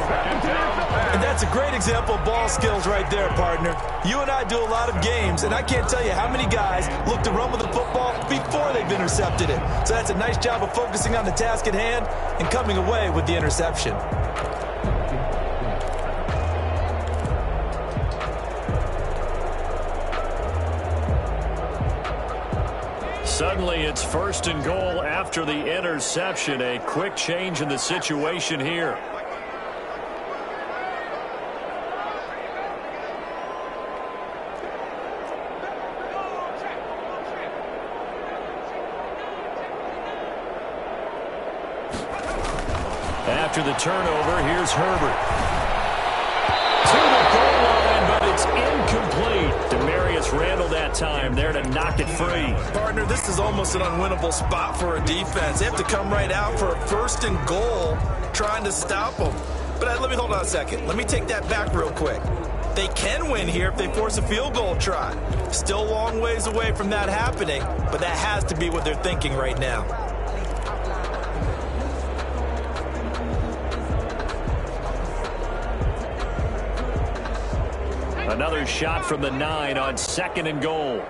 And that's a great example of ball skills right there, partner. You and I do a lot of games, and I can't tell you how many guys look to run with the football before they've intercepted it. So that's a nice job of focusing on the task at hand and coming away with the interception. Suddenly, it's 1st and goal after the interception. A quick change in the situation here. After the turnover, here's Herbert. To the goal line, but it's incomplete. Demarius Randall that time there to knock it free. Partner, this is almost an unwinnable spot for a defense. They have to come right out for a 1st and goal trying to stop them. But let me hold on a second. Let me take that back real quick. They can win here if they force a field goal try. Still a long ways away from that happening, but that has to be what they're thinking right now. Another shot from the 9 on 2nd and goal.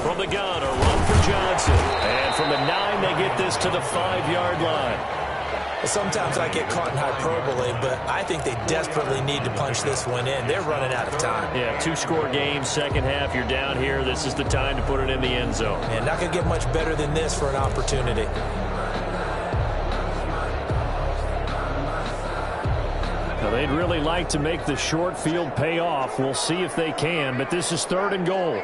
From the gun, a run for Johnson. And from the 9, they get this to the 5-yard line. Sometimes I get caught in hyperbole, but I think they desperately need to punch this one in. They're running out of time. Yeah, 2-score game, second half, you're down here. This is the time to put it in the end zone. And not going to get much better than this for an opportunity. Now, they'd really like to make the short field pay off. We'll see if they can, but this is 3rd and goal.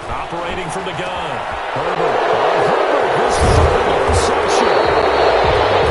Operating from the gun. Herbert. His third interception.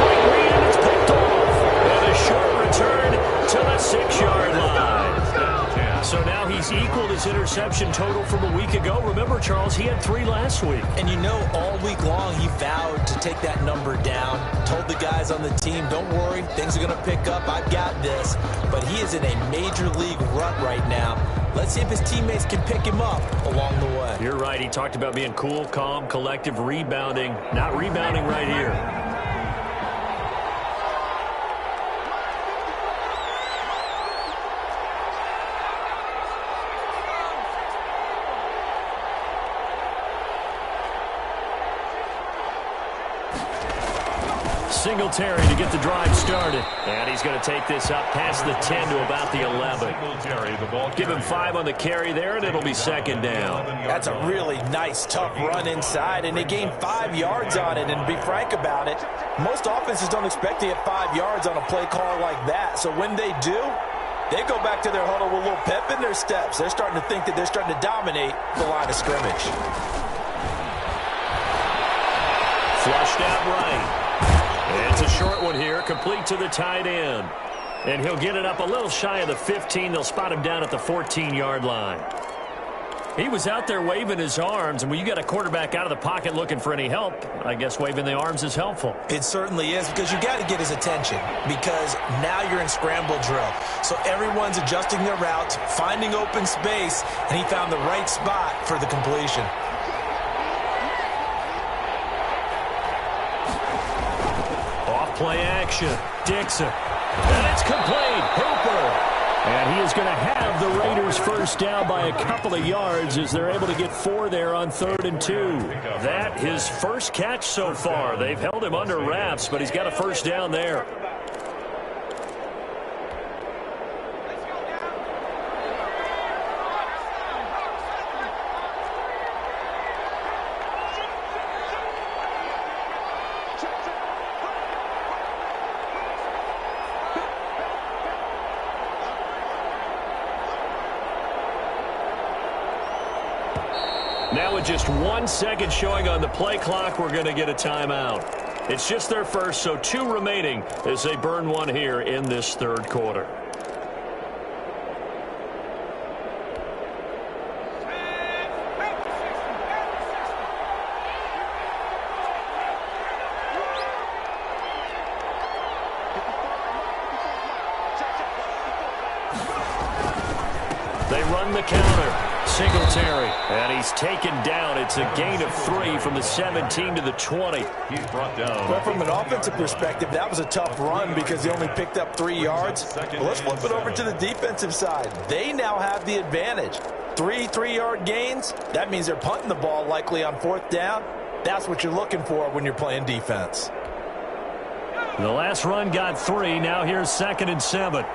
Quick read, and it's picked off. And a short return to the 6-yard line. So now he's equaled his interception total from a week ago. Remember, Charles, he had 3 last week. And you know, all week long he vowed to take that number down. Told the guys on the team, don't worry, things are going to pick up. I've got this. But he is in a major league rut right now. Let's see if his teammates can pick him up along the way. You're right. He talked about being cool, calm, collective, rebounding. Not rebounding right here. Singletary to get the drive started. And he's going to take this up past the 10 to about the 11. Give him 5 on the carry there, and it'll be 2nd down. That's a really nice, tough run inside, and they gained 5 yards on it. And to be frank about it, most offenses don't expect to get 5 yards on a play call like that. So when they do, they go back to their huddle with a little pep in their steps. They're starting to think that they're starting to dominate the line of scrimmage. Flushed out right. It's a short one here, complete to the tight end. And he'll get it up a little shy of the 15. They'll spot him down at the 14-yard line. He was out there waving his arms, and when you got a quarterback out of the pocket looking for any help, I guess waving the arms is helpful. It certainly is, because you got to get his attention, because now you're in scramble drill. So everyone's adjusting their routes, finding open space, and he found the right spot for the completion. Play action. Dixon. And it's complete. Hooper. And he is going to have the Raiders first down by a couple of yards as they're able to get 4 there on 3rd and 2. That his first catch so far. They've held him under wraps, but he's got a first down there. Now with just 1 second showing on the play clock, we're going to get a timeout. It's just their first, so 2 remaining as they burn 1 here in this 3rd quarter. They run the counter. Singletary, and he's taken down. It's a gain of 3 from the 17 to the 20. He's brought down. Well, from an offensive perspective, that was a tough run because they only picked up 3 yards. Well, let's flip it over to the defensive side. They now have the advantage. 3 3-yard gains. That means they're punting the ball likely on 4th down. That's what you're looking for when you're playing defense. The last run got 3. Now here's 2nd and 7.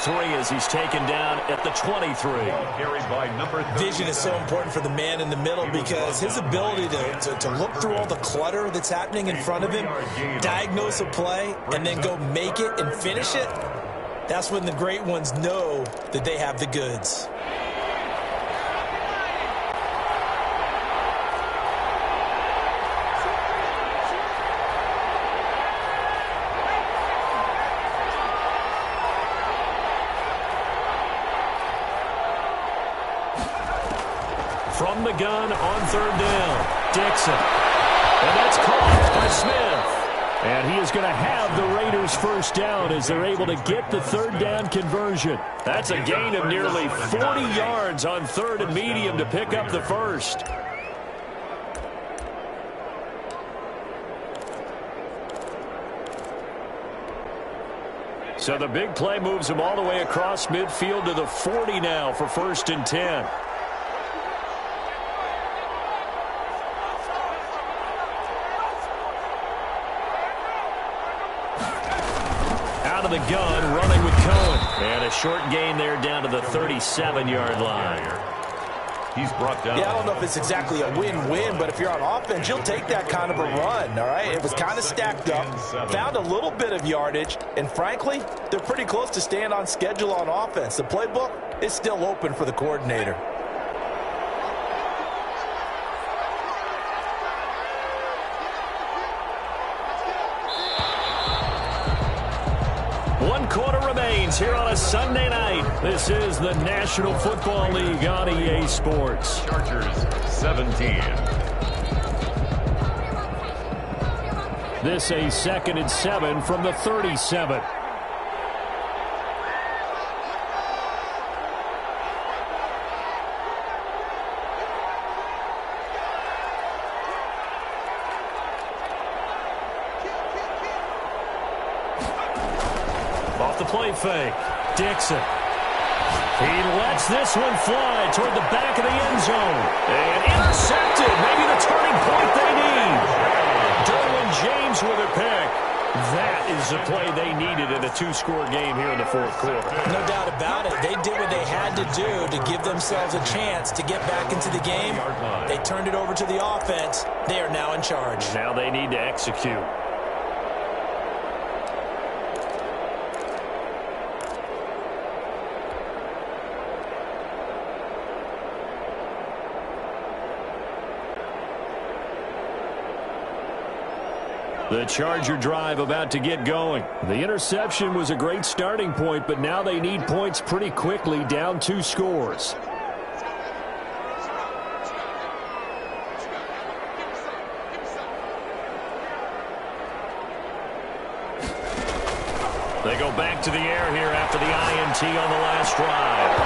3 as he's taken down at the 23. Carried by number 30. Vision is so important for the man in the middle because his ability to look through all the clutter that's happening in front of him, diagnose a play, and then go make it and finish it, that's when the great ones know that they have the goods. From the gun on 3rd down, Dixon. And that's caught by Smith. And he is going to have the Raiders first down as they're able to get the 3rd down conversion. That's a gain of nearly 40 yards on 3rd and medium to pick up the first. So the big play moves him all the way across midfield to the 40 now for 1st and 10. Out of the gun, running with Cohen. And a short gain there down to the 37-yard line. He's brought down. Yeah, I don't know if it's exactly a win-win, but if you're on offense, you'll take that kind of a run, all right? It was kind of stacked up, found a little bit of yardage, and frankly, they're pretty close to staying on schedule on offense. The playbook is still open for the coordinator. One quarter remains here on a Sunday night. This is the National Football League on EA Sports. Chargers 17. This a 2nd and 7 from the 37. Off the play fake, Dixon. He lets this one fly toward the back of the end zone. And intercepted, maybe the turning point they need. Derwin James with a pick. That is the play they needed in a 2-score game here in the 4th quarter. No doubt about it. They did what they had to do to give themselves a chance to get back into the game. They turned it over to the offense. They are now in charge. Now they need to execute. The Charger drive about to get going. The interception was a great starting point, but now they need points pretty quickly, down 2 scores. They go back to the air here after the INT on the last drive.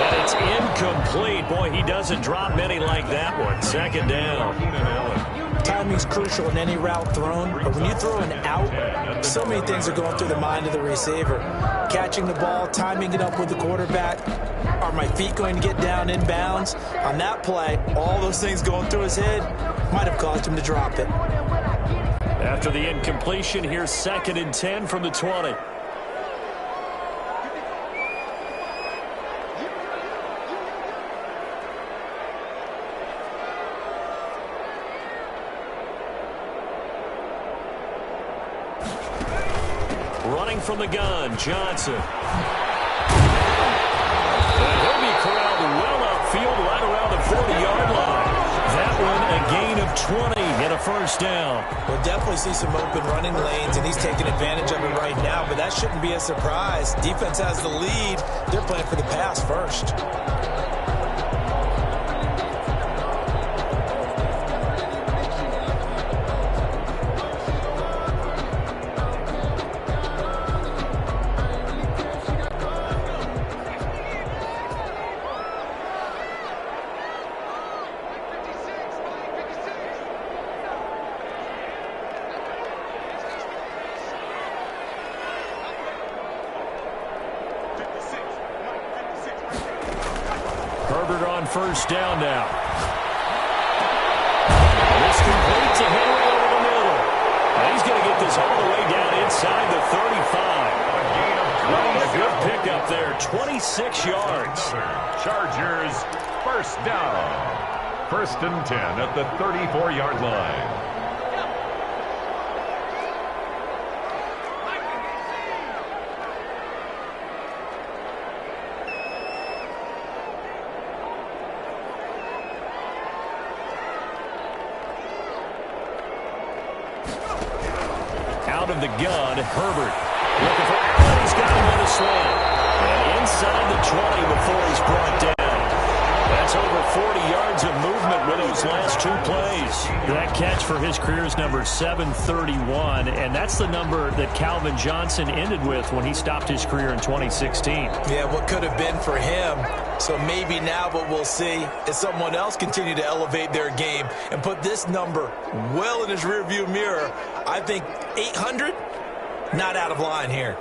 And it's incomplete. Boy, he doesn't drop many like that one. 2nd down. Timing's crucial in any route thrown, but when you throw an out, so many things are going through the mind of the receiver. Catching the ball, timing it up with the quarterback. Are my feet going to get down in bounds? On that play, all those things going through his head might have caused him to drop it. After the incompletion, here's 2nd and 10 from the 20. Running from the gun, Johnson. And he'll be corralled well upfield right around the 40-yard line. That one a gain of 20 and a first down. We'll definitely see some open running lanes, and he's taking advantage of it right now, but that shouldn't be a surprise. Defense has the lead. They're playing for the pass first. First down now. This complete to Henry over the middle. And he's going to get this all the way down inside the 35. A good pick pickup there, 26 yards. Chargers first down. 1st and 10 at the 34-yard line. Out of the gun, Herbert. Looking for Allen. He's got him on a slant. And inside the 20 before he's brought down. That's over 40 yards of movement with those last 2 plays. That catch for his career is number 731, and that's the number that Calvin Johnson ended with when he stopped his career in 2016. Yeah, what could have been for him. So maybe now what we'll see is someone else continue to elevate their game and put this number well in his rearview mirror. I think 800, not out of line here.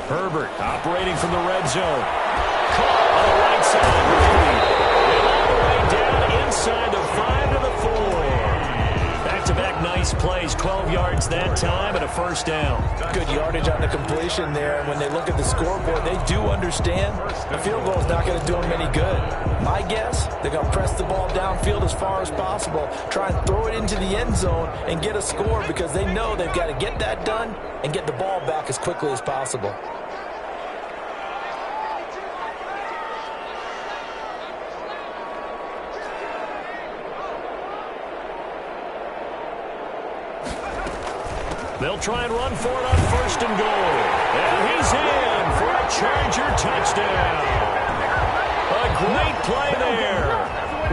Herbert operating from the red zone. Caught on the right side. And all the way down inside the 5 to the 4. Back-to-back nice plays. 12 yards that time and a first down. Good yardage on the completion there. And when they look at the scoreboard, they do understand the field goal is not going to do them any good. My guess, they're going to press the ball downfield as far as possible, try and throw it into the end zone and get a score because they know they've got to get that done and get the ball back as quickly as possible. They'll try and run for it on 1st and goal. And he's in for a Charger touchdown. A great play there.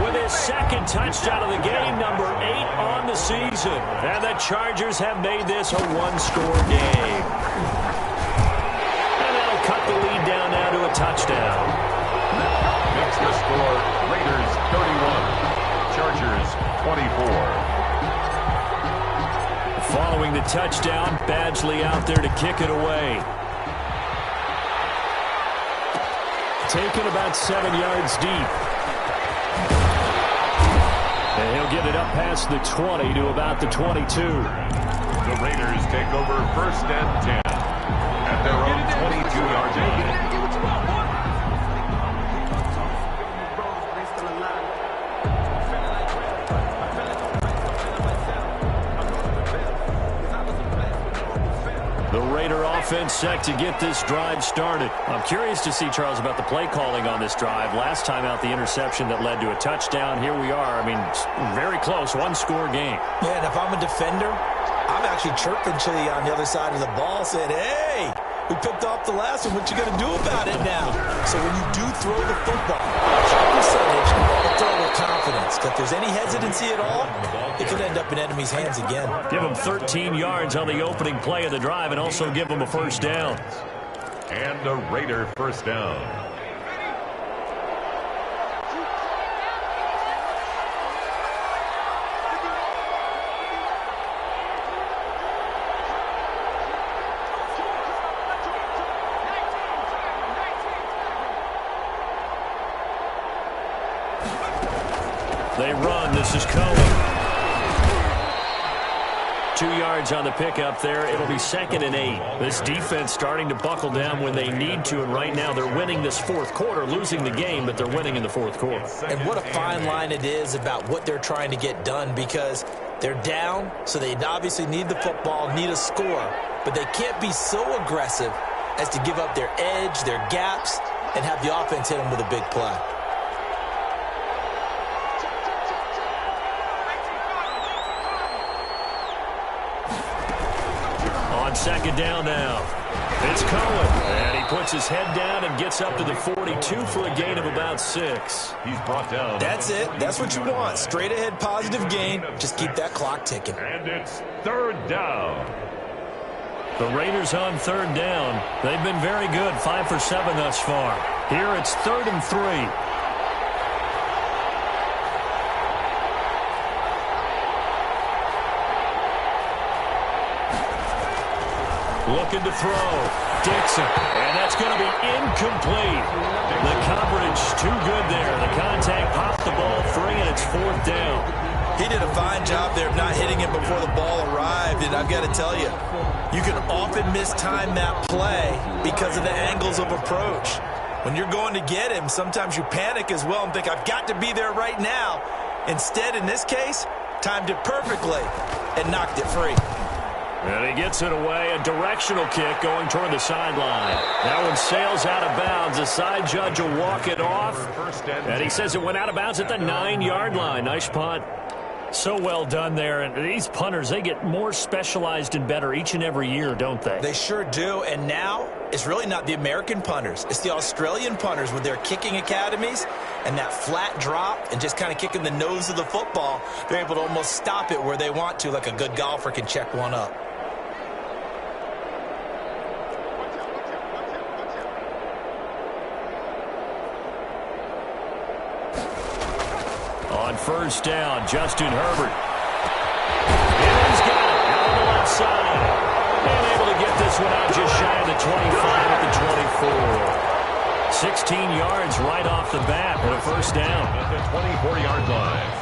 With his 2nd touchdown of the game, number 8 on the season. And the Chargers have made this a 1-score game. And that'll cut the lead down now to a touchdown. Makes the score Raiders 31, Chargers 24. Following the touchdown, Badgley out there to kick it away. Taken about 7 yards deep. And he'll get it up past the 20 to about the 22. The Raiders take over 1st and 10 at their own 22-yard line. The Raider offense set to get this drive started. I'm curious to see, Charles, about the play calling on this drive. Last time out, the interception that led to a touchdown. Here we are. I mean, very close, 1-score game. Yeah, and if I'm a defender, I'm actually chirping Chili on the other side of the ball saying, hey, we picked off the last one. What you going to do about it now? So when you do throw the football, check percentage and throw with confidence. If there's any hesitancy at all, it could end up in enemy's hands again. Give them 13 yards on the opening play of the drive and also give them a first down. And a Raider first down. They run. This is Cohen. 2 yards on the pickup there. It'll be 2nd and 8. This defense starting to buckle down when they need to, and right now they're winning this 4th quarter, losing the game, but they're winning in the 4th quarter. And what a fine line it is about what they're trying to get done, because they're down, so they obviously need the football, need a score, but they can't be so aggressive as to give up their edge, their gaps, and have the offense hit them with a big play. On 2nd down now. It's Cohen. And he puts his head down and gets up to the 42 for a gain of about 6. He's brought down. That's it. That's what you want. Straight ahead, positive gain. Just keep that clock ticking. And it's 3rd down. The Raiders on 3rd down. They've been very good, 5 for 7 thus far. Here it's 3rd and 3. Looking to throw. Dixon. And that's going to be incomplete. The coverage too good there. The contact popped the ball free, and it's 4th down. He did a fine job there of not hitting him before the ball arrived, and I've got to tell you, you can often mistime that play because of the angles of approach. When you're going to get him, sometimes you panic as well and think, I've got to be there right now. Instead, in this case, timed it perfectly and knocked it free. And he gets it away, a directional kick going toward the sideline. That one sails out of bounds. The side judge will walk it off. And he says it went out of bounds at the 9-yard line. Nice punt. So well done there. And these punters, they get more specialized and better each and every year, don't they? They sure do. And now it's really not the American punters. It's the Australian punters with their kicking academies and that flat drop and just kind of kicking the nose of the football. They're able to almost stop it where they want to, like a good golfer can check one up. On first down, Justin Herbert. And he's got it out on the left side. And able to get this one out just shy of the 25 at the 24. 16 yards right off the bat for a first down. At the 24-yard line.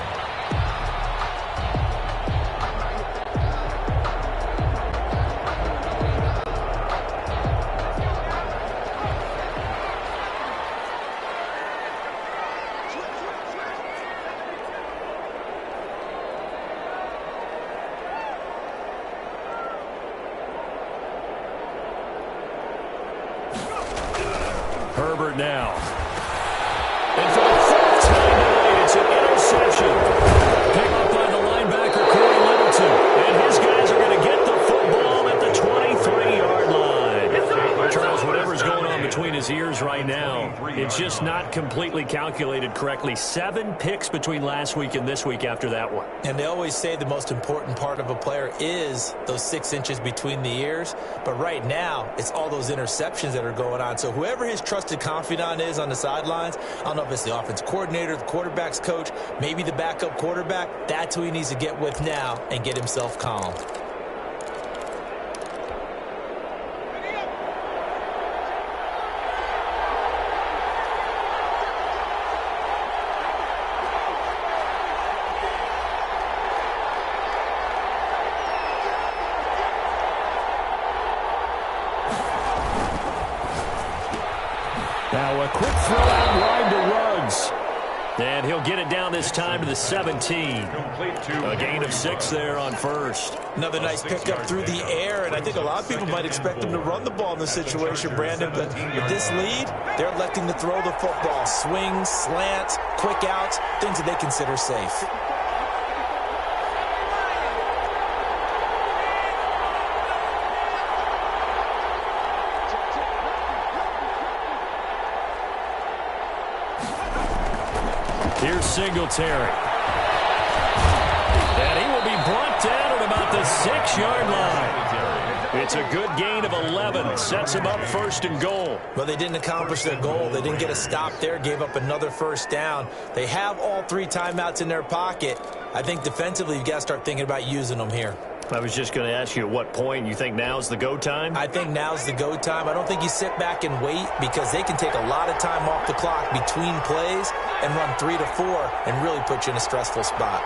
Herbert now. And for the fourth time tonight, it's an interception. Picked up by the linebacker, Corey Littleton. And his guys are going to get the football at the 23-yard line. Charles, whatever's going on between his ears right now, it's just not completely calculated correctly. 7 picks between last week and this week after that one. And they always say the most important part of a player is those 6 inches between the ears. But right now, it's all those interceptions that are going on. So whoever his trusted confidant is on the sidelines, I don't know if it's the offense coordinator, the quarterback's coach, maybe the backup quarterback, that's who he needs to get with now and get himself calm. Now a quick throw out wide to Ruggs. And he'll get it down this time to the 17. A gain of 6 there on first. Another nice pickup through the air, and I think a lot of people might expect him to run the ball in this situation, Brandon, but with this lead, they're electing to throw the football. Swings, slants, quick outs, things that they consider safe. Here's Singletary. And he will be brought down at about the 6-yard line. It's a good gain of 11. Sets him up first and goal. Well, they didn't accomplish their goal. They didn't get a stop there, gave up another first down. They have all 3 timeouts in their pocket. I think defensively, you've got to start thinking about using them here. I was just going to ask you at what point you think now's the go time? I think now's the go time. I don't think you sit back and wait because they can take a lot of time off the clock between plays and run 3 to 4 and really put you in a stressful spot.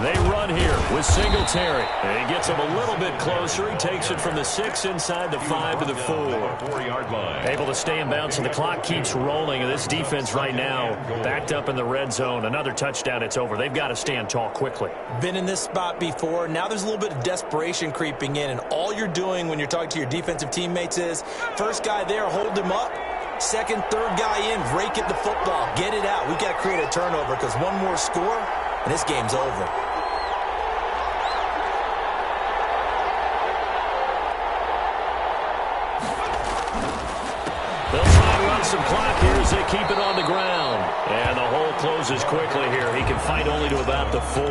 They run here with Singletary. And he gets him a little bit closer. He takes it from the 6 inside the 5 to the 4. 4-yard line. Able to stay in bounds, and the clock keeps rolling. And this defense right now backed up in the red zone. Another touchdown, it's over. They've got to stand tall quickly. Been in this spot before. Now there's a little bit of desperation creeping in. And all you're doing when you're talking to your defensive teammates is, first guy there, hold him up. Second, third guy in, rake at the football. Get it out. We've got to create a turnover because one more score, and this game's over. They'll try and run some clock here as they keep it on the ground. And the hole closes quickly here. He can fight only to about the 4.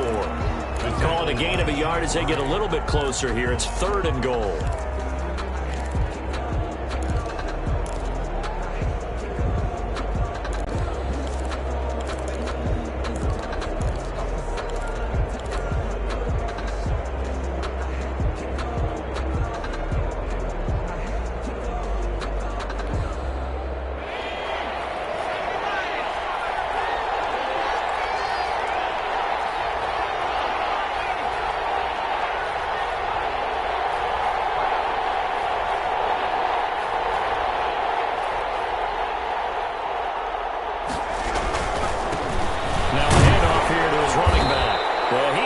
Call it a gain of a yard as they get a little bit closer here. It's 3rd and goal.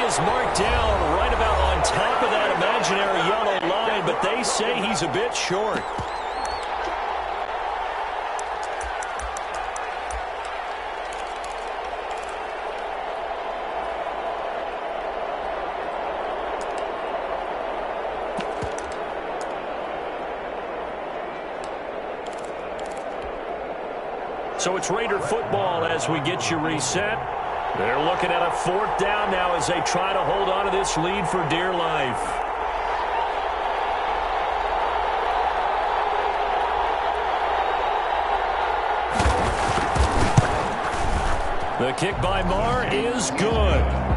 is marked down right about on top of that imaginary yellow line, but they say he's a bit short. So it's Raider football as we get you reset. They're looking at a 4th down now as they try to hold on to this lead for dear life. The kick by Marr is good.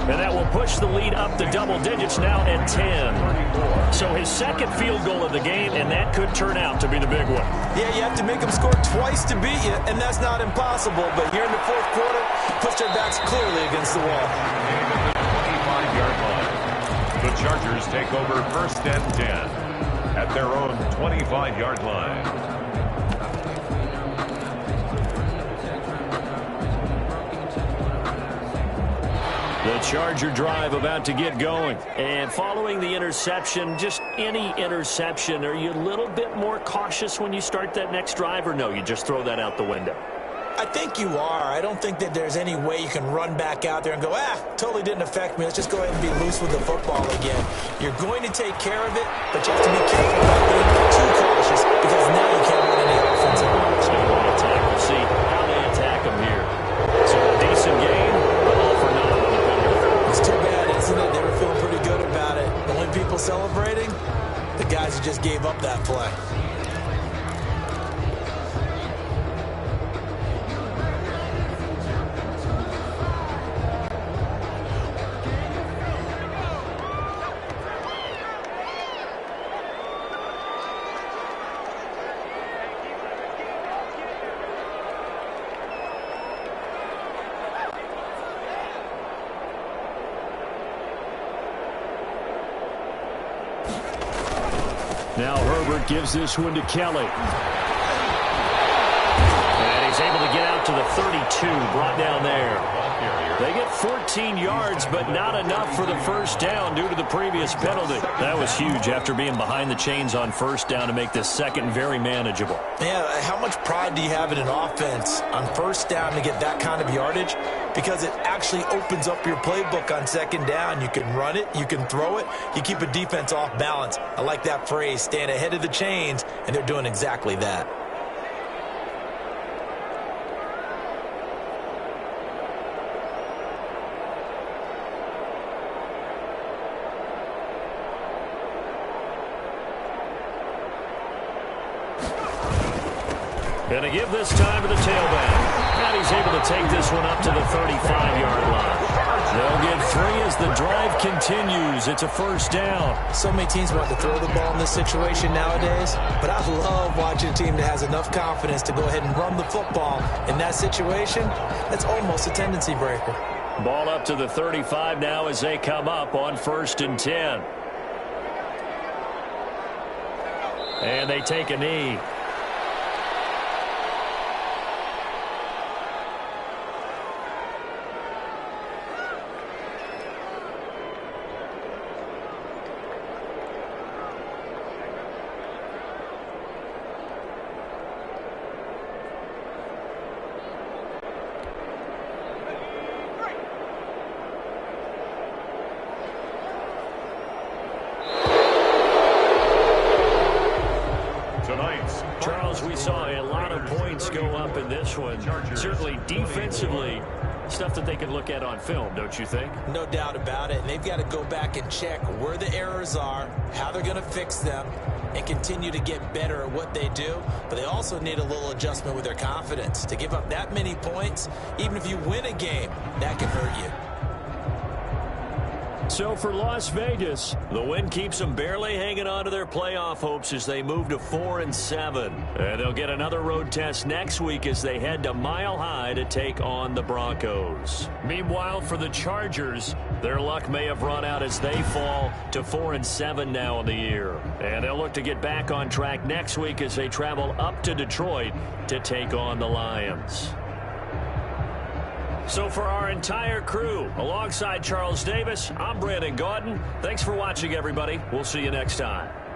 And that will push the lead up to double digits now at 10. So his second field goal of the game, and that could turn out to be the big one. Yeah, you have to make them score twice to beat you, and that's not impossible. But here in the 4th quarter, push their backs clearly against the wall. 25-yard line. The Chargers take over 1st and 10 at their own 25-yard line. The Charger drive about to get going. And following the interception, just any interception, are you a little bit more cautious when you start that next drive, or no, you just throw that out the window? I think you are. I don't think that there's any way you can run back out there and go, totally didn't affect me. Let's just go ahead and be loose with the football again. You're going to take care of it, but you have to be careful about being too cautious because now you can't run any offense at all. It's going to want to attack. We'll see how they attack them here. So a decent game, but all for nothing. It's too bad, isn't it? They were feeling pretty good about it. The only people celebrating, the guys who just gave up that play. Now Herbert gives this one to Kelly. And he's able to get out to the 32, brought down there. They get 14 yards, but not enough for the 1st down due to the previous penalty. That was huge after being behind the chains on 1st down to make this 2nd very manageable. Yeah, how much pride do you have in an offense on 1st down to get that kind of yardage? Because it actually opens up your playbook on 2nd down. You can run it, you can throw it, you keep a defense off balance. I like that phrase, stand ahead of the chains, and they're doing exactly that. Going to give this time to the tailback. And he's able to take this one up to the 35-yard line. They'll get 3 as the drive continues. It's a 1st down. So many teams want to throw the ball in this situation nowadays, but I love watching a team that has enough confidence to go ahead and run the football. In that situation, that's almost a tendency breaker. Ball up to the 35 now as they come up on 1st and 10. And they take a knee. Charles, we saw a lot of points go up in this one. Certainly defensively, stuff that they can look at on film, don't you think? No doubt about it. And they've got to go back and check where the errors are, how they're going to fix them, and continue to get better at what they do. But they also need a little adjustment with their confidence. To give up that many points, even if you win a game, that can hurt you. So for Las Vegas, the win keeps them barely hanging on to their playoff hopes as they move to 4-7. And they'll get another road test next week as they head to Mile High to take on the Broncos. Meanwhile, for the Chargers, their luck may have run out as they fall to 4-7 now in the year. And they'll look to get back on track next week as they travel up to Detroit to take on the Lions. So for our entire crew, alongside Charles Davis, I'm Brandon Gaudin. Thanks for watching, everybody. We'll see you next time.